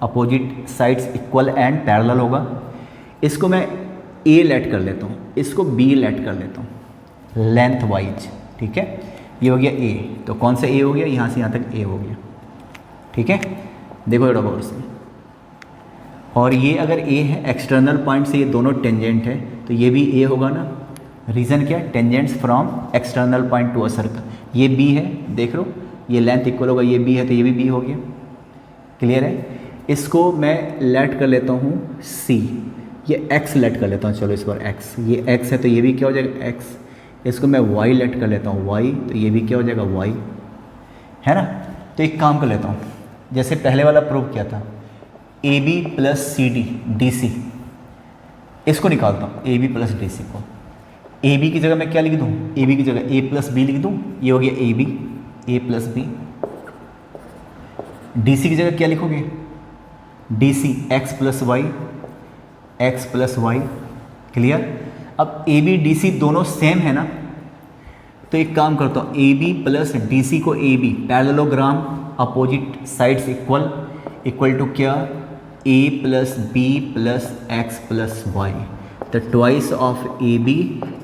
opposite sides equal and parallel होगा। इसको मैं ए लेट कर लेता हूँ, इसको बी लेट कर लेता हूँ लेंथ वाइज, ठीक है। ये हो गया ए, तो कौन सा ए हो गया, यहाँ से यहाँ तक ए हो गया, ठीक है। देखो थोड़ा गौर से, और ये अगर ए है, एक्सटर्नल पॉइंट से ये दोनों टेंजेंट है, तो ये भी ए होगा ना। रीज़न क्या है, tangents from external point to a circle. ये बी है, देख लो, ये लेंथ इक्वल होगा, ये बी है तो ये भी बी हो गया। क्लियर है। इसको मैं लेट कर लेता हूँ सी, ये एक्स लेट कर लेता हूँ, चलो इस बार एक्स, ये एक्स है तो ये भी क्या हो जाएगा एक्स। इसको मैं वाई लेट कर लेता हूँ वाई, तो ये भी क्या हो जाएगा वाई, है ना। तो एक काम कर लेता हूँ, जैसे पहले वाला प्रूव किया था, A B plus C D D C, इसको निकालता हूँ A B plus D C को। ए बी की जगह मैं क्या लिख दूँ, ए बी की जगह ए प्लस बी लिख दूँ, ये हो गया A B, A plus B. D C की जगह क्या लिखोगे, D C x plus y, x plus y. Clear. अब ए बी डी सी दोनों सेम है ना, तो एक काम करता हूँ, A B plus D C को A B, parallelogram, opposite sides equal, equal to क्या, ए plus b plus x plus y. तो twice of A B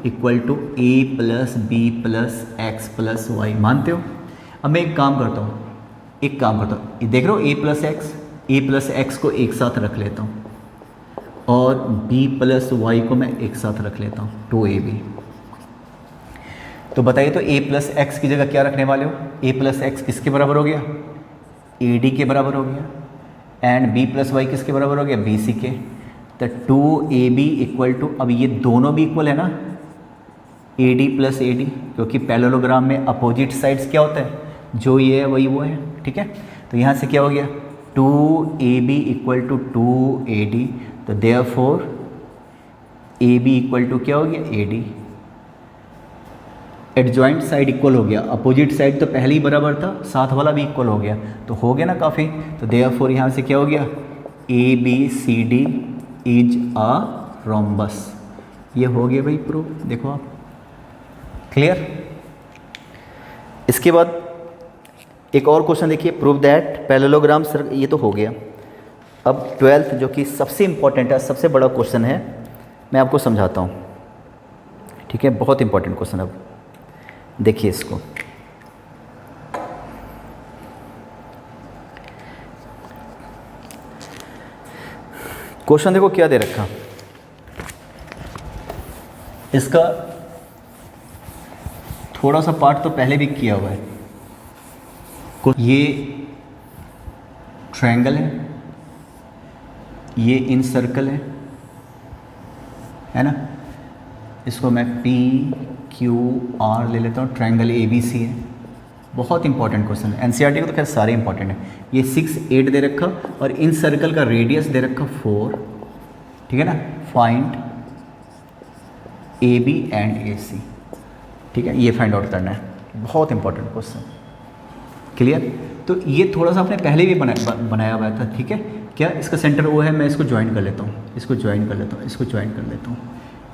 equal to A plus b plus x plus y. मानते हो। अब मैं एक काम करता हूँ, ये देख रहे हो ए प्लस एक्स को एक साथ रख लेता हूँ, और b प्लस वाई को मैं एक साथ रख लेता हूँ 2ab। तो बताइए तो a प्लस एक्स की जगह क्या रखने वाले हो? a प्लस एक्स किसके बराबर हो गया? ad के बराबर हो गया। एंड b प्लस वाई किसके बराबर हो गया? bc के। तो 2ab इक्वल टू, अब ये दोनों भी इक्वल है ना, ad प्लस ad, क्योंकि पैरेललोग्राम में अपोजिट साइड्स क्या होता है? जो ये है वही वो है, ठीक है। तो यहाँ से क्या हो गया? 2ab इक्वल टू 2ad, तो देयरफॉर ab इक्वल टू क्या हो गया? ad। एडजॉइंट साइड इक्वल हो गया, अपोजिट साइड तो पहले ही बराबर था, साथ वाला भी इक्वल हो गया, तो हो गया ना काफ़ी। तो देयरफॉर यहाँ से क्या हो गया? ABCD is a rhombus. ये हो गया भाई प्रूफ, देखो आप, क्लियर। इसके बाद एक और क्वेश्चन देखिए, प्रूव दैट पैरेललोग्राम सर्कल, ये तो हो गया। अब 12th जो कि सबसे इंपॉर्टेंट है, सबसे बड़ा क्वेश्चन है, मैं आपको समझाता हूँ, ठीक है। बहुत इंपॉर्टेंट क्वेश्चन। अब देखिए इसको, क्वेश्चन देखो क्या दे रखा। इसका थोड़ा सा पार्ट तो पहले भी किया हुआ है। ये ट्रायंगल है, ये इन सर्कल है ना। इसको मैं PQR ले लेता हूँ, ट्रायंगल ABC है। बहुत इंपॉर्टेंट क्वेश्चन है, NCERT को तो खैर सारे इंपॉर्टेंट है। ये 6, 8 दे रखा और इन सर्कल का रेडियस दे रखा 4, ठीक है ना। फाइंड AB एंड AC, ठीक है, ये फाइंड आउट करना है। बहुत इंपॉर्टेंट क्वेश्चन, क्लियर। तो ये थोड़ा सा आपने पहले भी बनाया हुआ था, ठीक है। क्या इसका सेंटर O है, मैं इसको ज्वाइन कर लेता हूँ, इसको ज्वाइन कर लेता हूँ, इसको ज्वाइन कर लेता हूँ।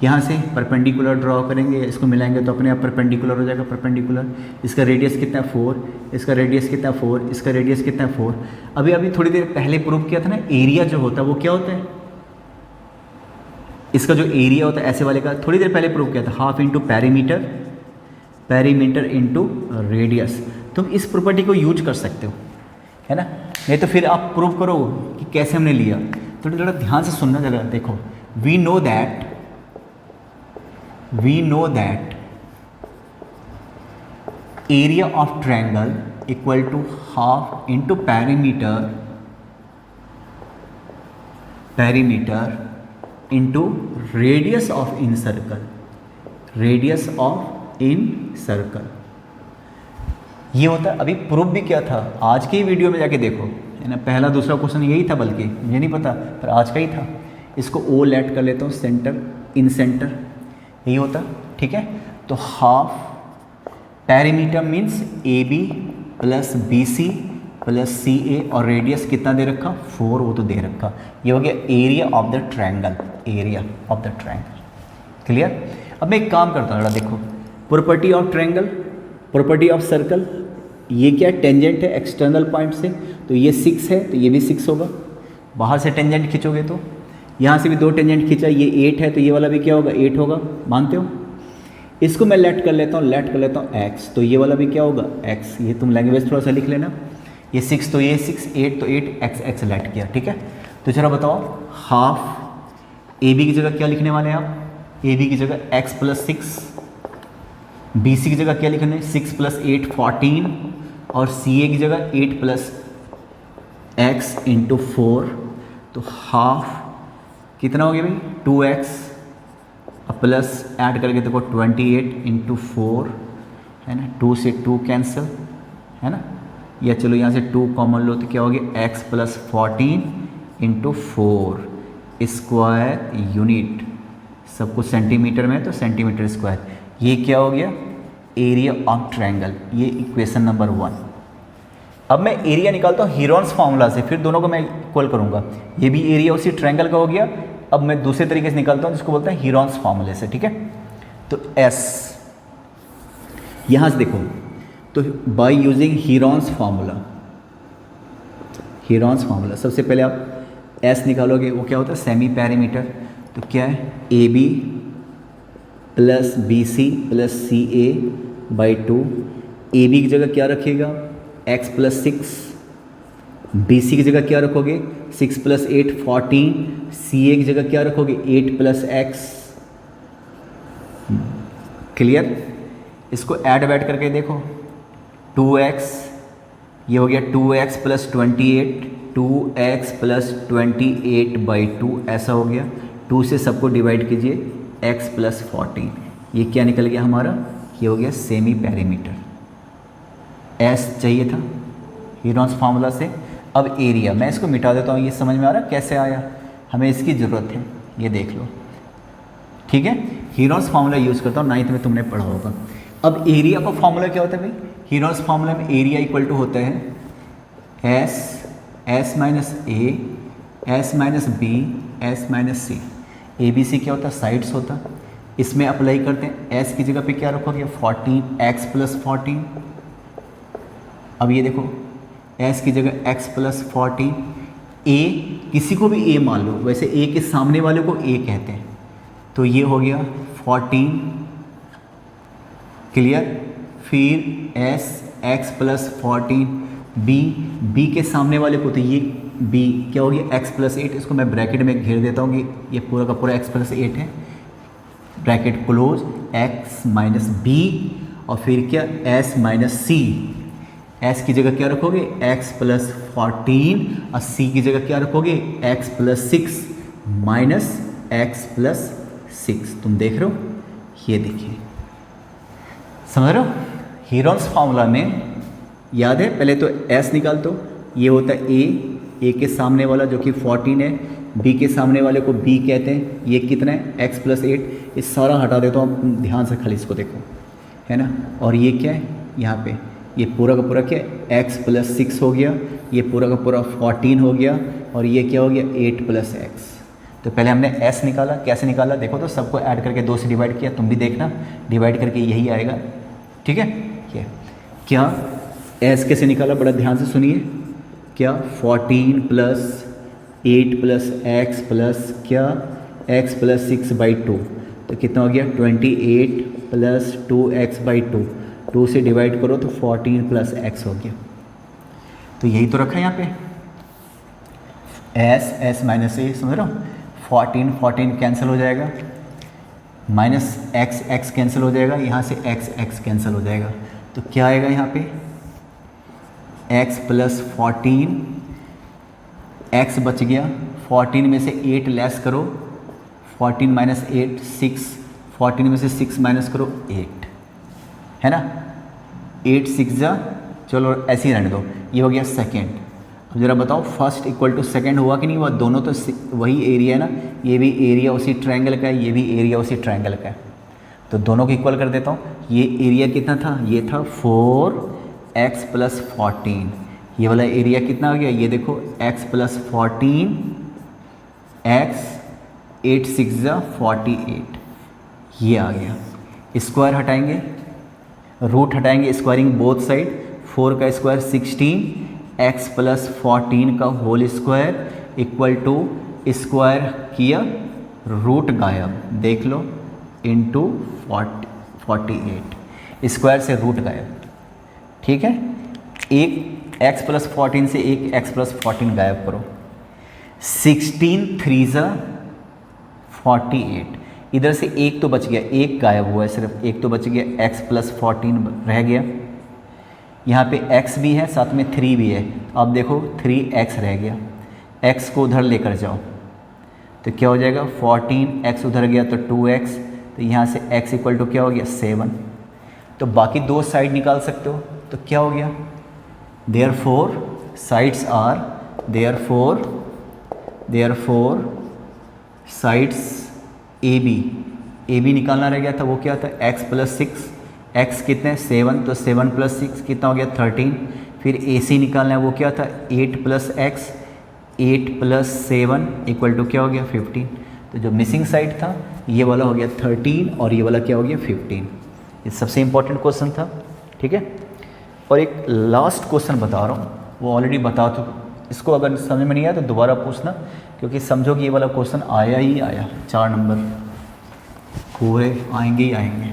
यहाँ से परपेंडिकुलर ड्रॉ करेंगे, इसको मिलाएंगे तो अपने आप परपेंडिकुलर हो जाएगा, परपेंडिकुलर। इसका रेडियस कितना है? 4। इसका रेडियस कितना है? 4। इसका रेडियस कितना है? 4। अभी थोड़ी देर पहले प्रूव किया था ना, एरिया जो होता है वो क्या होता है? इसका जो एरिया होता है ऐसे वाले का, थोड़ी देर पहले प्रूव किया था, half into perimeter, perimeter into radius. तुम इस प्रॉपर्टी को यूज कर सकते हो, है ना। नहीं तो फिर आप प्रूव करो कि कैसे हमने लिया। तो थोड़ा ध्यान से सुनना जरा, देखो। We know that area of triangle equal to half into perimeter into radius of in circle, ये होता है। अभी प्रूफ भी क्या था, आज के ही वीडियो में जाके देखो, है ना। पहला दूसरा क्वेश्चन यही था, बल्कि मुझे नहीं पता, पर आज का ही था। इसको O लेट कर लेता हूँ, सेंटर, इन सेंटर, यही होता, ठीक है। तो half perimeter means AB plus BC plus CA, और रेडियस कितना दे रखा? 4, वो तो दे रखा। ये हो गया area of the triangle, clear. अब मैं एक काम करता हूँ, देखो, property of triangle, property of circle, ये क्या टेंजेंट है एक्सटर्नल पॉइंट से, तो ये 6 है, तो ये भी 6 होगा। बाहर से टेंजेंट खींचोगे तो यहाँ से भी 2 टेंजेंट खींचा, ये 8 है, तो ये वाला भी क्या होगा? 8 होगा, मानते हो। इसको मैं लेट कर लेता हूँ, x, तो ये वाला भी क्या होगा? x। ये तुम लैंग्वेज थोड़ा सा लिख लेना, ये 6 तो ये 6, 8 तो 8, x लेट किया, ठीक है। तो जरा बताओ, हाफ AB की जगह क्या लिखने वाले हैं आप? AB की जगह x प्लस 6, BC की जगह क्या लिखने? 6 प्लस 8 14, और CA की जगह 8 प्लस x इंटू 4, तो हाफ कितना हो गया भाई? 2x, प्लस ऐड करके देखो 28 इंटू 4, है ना। 2 से 2 कैंसिल, है ना। या चलो यहाँ से 2 कॉमन लो, तो क्या हो गया? x plus 14 into 4 square unit, सब कुछ सेंटीमीटर में, तो सेंटीमीटर स्क्वायर। ये क्या हो गया? Area of triangle. ये इक्वेशन नंबर 1। अब मैं एरिया निकालता हूँ हीरोन्स फार्मूला से, फिर दोनों को मैं इक्वल करूँगा। ये भी एरिया उसी ट्रायंगल का हो गया। अब मैं दूसरे तरीके से निकालता हूँ, जिसको बोलते हैं हीरोन्स फार्मूले से, ठीक है। तो S यहाँ से देखो, तो बाय यूजिंग हीरोन्स फार्मूला, सबसे पहले आप S निकालोगे, वो क्या होता है? Semi perimeter. तो क्या है? AB plus BC plus CA by 2। AB की जगह क्या रखिएगा? x प्लस 6 बी सी की जगह क्या रखोगे 6 + 8 14, सी ए की जगह क्या रखोगे 8 + x। क्लियर। इसको ऐड वैड करके देखो 2x, ये हो गया 2x + 28, 2x + 28/2 ऐसा हो गया। 2 से सबको डिवाइड कीजिए x + 14, ये क्या निकल गया हमारा, ये हो गया सेमी पेरीमीटर। S चाहिए था हीरोन्स फार्मूला से। अब एरिया मैं इसको मिटा देता हूँ, ये समझ में आ रहा कैसे आया, हमें इसकी ज़रूरत है, ये देख लो। ठीक है, हीरोन्स फार्मूला यूज़ करता हूँ, 9th में तुमने पढ़ा होगा। अब एरिया का फार्मूला क्या होता है भाई, हीरोन्स फार्मूला में एरिया इक्वल टू होता है S S - A S - B S - C। A B C क्या होता है, साइड्स होता। इसमें अप्लाई करते हैं, S की जगह पे क्या रखोगे 14x + 14। अब ये देखो S की जगह x + 14, A किसी को भी A मान लो, वैसे A के सामने वाले को A कहते हैं, तो ये हो गया 14। क्लियर। फिर S x + 14, B के सामने वाले को, तो ये B क्या हो गया x + 8, इसको मैं ब्रैकेट में घेर देता हूँ कि ये पूरा का पूरा x + 8 है, ब्रैकेट क्लोज, x - B और फिर क्या S - C। S की जगह क्या रखोगे x + 14 और C की जगह क्या रखोगे x + 6 माइनस x + 6। तुम देख रहे हो, ये देखिए, समझ रहे हो। हीरोन्स फार्मूला में याद है, पहले तो S निकाल दो, ये होता है A के सामने वाला जो कि 14 है, B के सामने वाले को B कहते हैं, ये कितना है x + 8। ये सारा हटा देता हूँ, ध्यान से खाली इसको देखो, है ना। और ये क्या है यहाँ पे, ये पूरा का पूरा क्या है x + 6 हो गया, ये पूरा का पूरा 14 हो गया, और ये क्या हो गया 8 + x। तो पहले हमने S निकाला, कैसे निकाला देखो, तो सबको ऐड करके 2 से डिवाइड किया, तुम भी देखना डिवाइड करके यही आएगा। ठीक है, ये क्या S कैसे निकाला, बड़ा ध्यान से सुनिए। क्या 14 + 8 + x प्लस क्या x + 6/2, तो कितना हो गया 28 + 2x/2, 2 से डिवाइड करो तो 14 + x हो गया। तो यही तो रखा है यहाँ पे S - A, समझ रहे हो। 14 कैंसिल हो जाएगा, माइनस x कैंसिल हो जाएगा, यहाँ से x कैंसिल हो जाएगा, तो क्या आएगा यहाँ पे x + 14, x बच गया, 14 में से 8 लेस करो, 14 - 8 6, 14 में से 6 माइनस करो 8, है ना। 8 6 जा, चलो ऐसे ही रहने दो, ये हो गया सेकेंड। अब ज़रा बताओ फर्स्ट इक्वल टू सेकेंड हुआ कि नहीं हुआ, दोनों तो वही एरिया है ना, ये भी एरिया उसी ट्रायंगल का है, ये भी एरिया उसी ट्रायंगल का है, तो दोनों को इक्वल कर देता हूँ। ये एरिया कितना था, ये था 4x + 14, ये वाला एरिया कितना हो गया, ये देखो x + 14 x, 8 6 जा 48, ये आ गया। स्क्वायर हटाएंगे, रूट हटाएंगे, स्क्वायरिंग बोथ साइड, 4 का स्क्वायर 16, x + 14 का whole square equal to square किया, रूट गायब, देख लो, इंटू 48, स्क्वायर से रूट गायब। ठीक है, एक x + 14 से एक x + 14 गायब करो, 16 3 जा 48, इधर से एक तो बच गया, एक गायब हुआ है, सिर्फ एक तो बच गया, x + 14 रह गया, यहाँ पे x भी है साथ में 3 भी है, अब देखो 3x रह गया, x को उधर लेकर जाओ तो क्या हो जाएगा 14, x उधर गया तो 2x, तो यहाँ से x इक्वल टू क्या हो गया 7, तो बाकी दो साइड निकाल सकते हो, तो क्या हो गया therefore sides are, therefore sides A B निकालना रह गया था, वो क्या था x + 6, x कितने 7, तो 7 + 6 कितना हो गया 13, फिर AC निकालना है, वो क्या था 8 + x, 8 + 7 इक्वल टू क्या हो गया 15, तो जो मिसिंग साइड था ये वाला हो गया 13 और ये वाला क्या हो गया 15। ये सबसे इम्पोर्टेंट क्वेश्चन था। ठीक है, और एक लास्ट क्वेश्चन बता रहा हूँ, वो ऑलरेडी बता चुका, इसको अगर समझ में नहीं आया तो दोबारा पूछना, क्योंकि समझो कि ये वाला क्वेश्चन आया ही आया, 4 नंबर पूरे आएंगे ही आएंगे,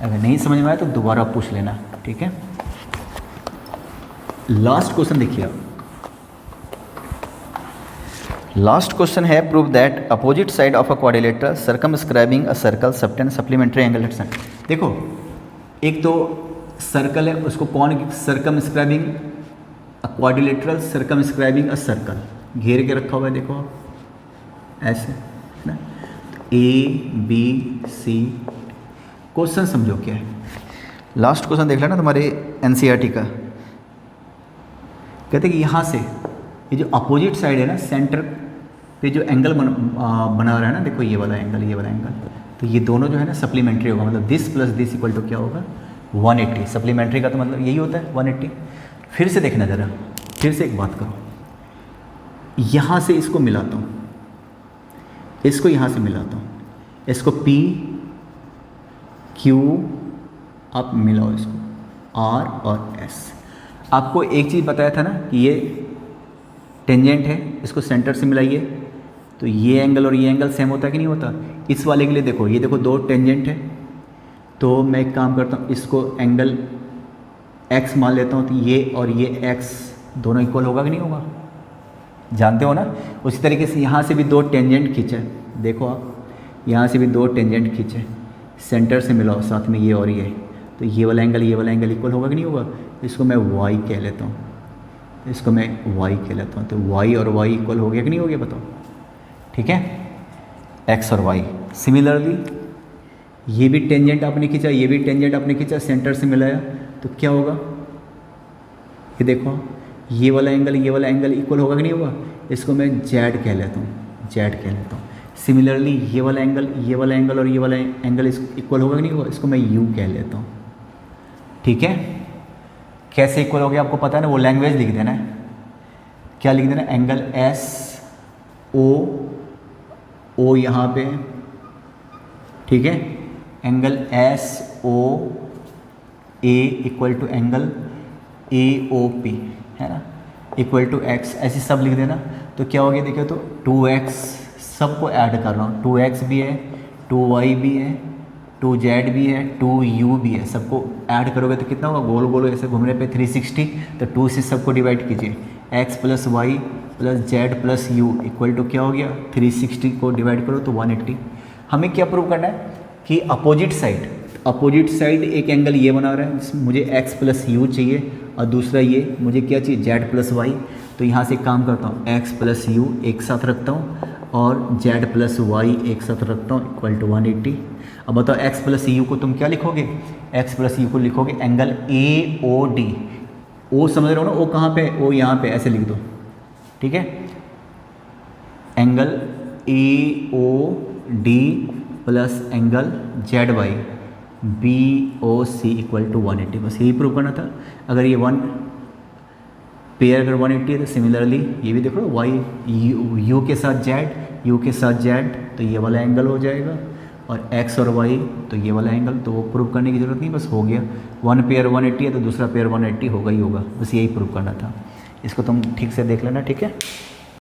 अगर नहीं समझ में आया तो दोबारा पूछ लेना। ठीक है, लास्ट क्वेश्चन देखिए आप, लास्ट क्वेश्चन है prove that opposite side of a quadrilateral circumscribing a circle subtend supplementary angle at centre. देखो एक तो सर्कल है, उसको कौन circumscribing a quadrilateral circumscribing a circle घेर के रखा हुआ है, देखो आप ऐसे है ना। ABC क्वेश्चन समझो क्या है। लास्ट क्वेश्चन देख लेना तुम्हारे NCERT का। कहते कि यहाँ से ये जो अपोजिट साइड है ना, सेंटर पे जो एंगल बना रहा है ना, देखो ये वाला एंगल, ये वाला एंगल, तो ये दोनों जो है ना सप्लीमेंट्री होगा, मतलब this plus this equal to क्या होगा 180। सप्लीमेंट्री का तो मतलब यही होता है 180। फिर से देखना ज़रा, फिर से एक बात करो, यहाँ से इसको मिलाता हूँ, इसको यहाँ से मिलाता हूँ, इसको P Q आप मिलाओ इसको R और S। आपको एक चीज़ बताया था ना कि ये टेंजेंट है, इसको सेंटर से मिलाइए तो ये एंगल और ये एंगल सेम होता है कि नहीं होता। इस वाले के लिए देखो, ये देखो दो टेंजेंट है, तो मैं एक काम करता हूँ, इसको एंगल x मान लेता हूँ, तो ये और ये x दोनों इक्वल होगा कि नहीं होगा, जानते हो ना। उसी तरीके से यहाँ से भी दो टेंजेंट खींचे, देखो आप यहाँ से भी दो टेंजेंट खींचे, सेंटर से मिलाओ साथ में ये और ये, तो ये वाला एंगल इक्वल होगा कि नहीं होगा। इसको मैं y कह लेता हूँ, इसको मैं y कह लेता हूँ, तो y और y इक्वल हो गया कि नहीं हो गया, बताओ। ठीक है, x और y। सिमिलरली ये भी टेंजेंट आपने खींचा, ये भी टेंजेंट आपने खींचा, सेंटर से मिलाया, तो क्या होगा, ये देखो ये वाला एंगल इक्वल होगा कि नहीं होगा। इसको मैं z कह लेता हूँ, z कह लेता हूँ। सिमिलरली ये वाला एंगल और ये वाला एंगल इक्वल होगा कि नहीं होगा, इसको मैं u कह लेता हूँ। ठीक है, कैसे इक्वल हो गया आपको पता है ना, वो लैंग्वेज लिख देना है। क्या लिख देना, एंगल SO यहाँ पे, ठीक है, angle SOA equal to angle AOP है ना, इक्वल टू x, ऐसे सब लिख देना। तो क्या हो गया देखिए, तो 2x सबको ऐड कर रहा हूँ, 2x भी है, 2y भी है, 2z भी है, 2u भी है, सबको ऐड करोगे तो कितना होगा, गोल गोल ऐसे घूमने पे 360, तो 2 से सबको डिवाइड कीजिए, x plus y plus z plus u equal to क्या हो गया, 360 को डिवाइड करो तो 180। हमें क्या प्रूव करना है कि अपोजिट साइड एक एंगल ये बना रहा है, जिसमें मुझे x प्लस यू चाहिए और दूसरा ये मुझे क्या चाहिए, z प्लस वाई। तो यहाँ से काम करता हूँ, x प्लस यू एक साथ रखता हूँ और z प्लस वाई एक साथ रखता हूँ, इक्वल टू 180। अब बताओ x प्लस यू को तुम क्या लिखोगे, x प्लस यू को लिखोगे एंगल AOD। ओ समझ रहे हो ना, ओ कहाँ पे, ओ यहाँ पे, ऐसे लिख दो। ठीक है, angle AOD plus angle ZY BOC equal to 180। बस यही प्रूव करना था। अगर ये वन पेयर अगर 180 है तो सिमिलरली ये भी देखो y u के साथ z, तो ये वाला एंगल हो जाएगा, और x और y तो ये वाला एंगल। तो वो प्रूव करने की ज़रूरत नहीं, बस हो गया। वन पेयर 180 है तो दूसरा पेयर 180 होगा ही होगा, बस यही प्रूव करना था। इसको तुम ठीक से देख लेना, ठीक है।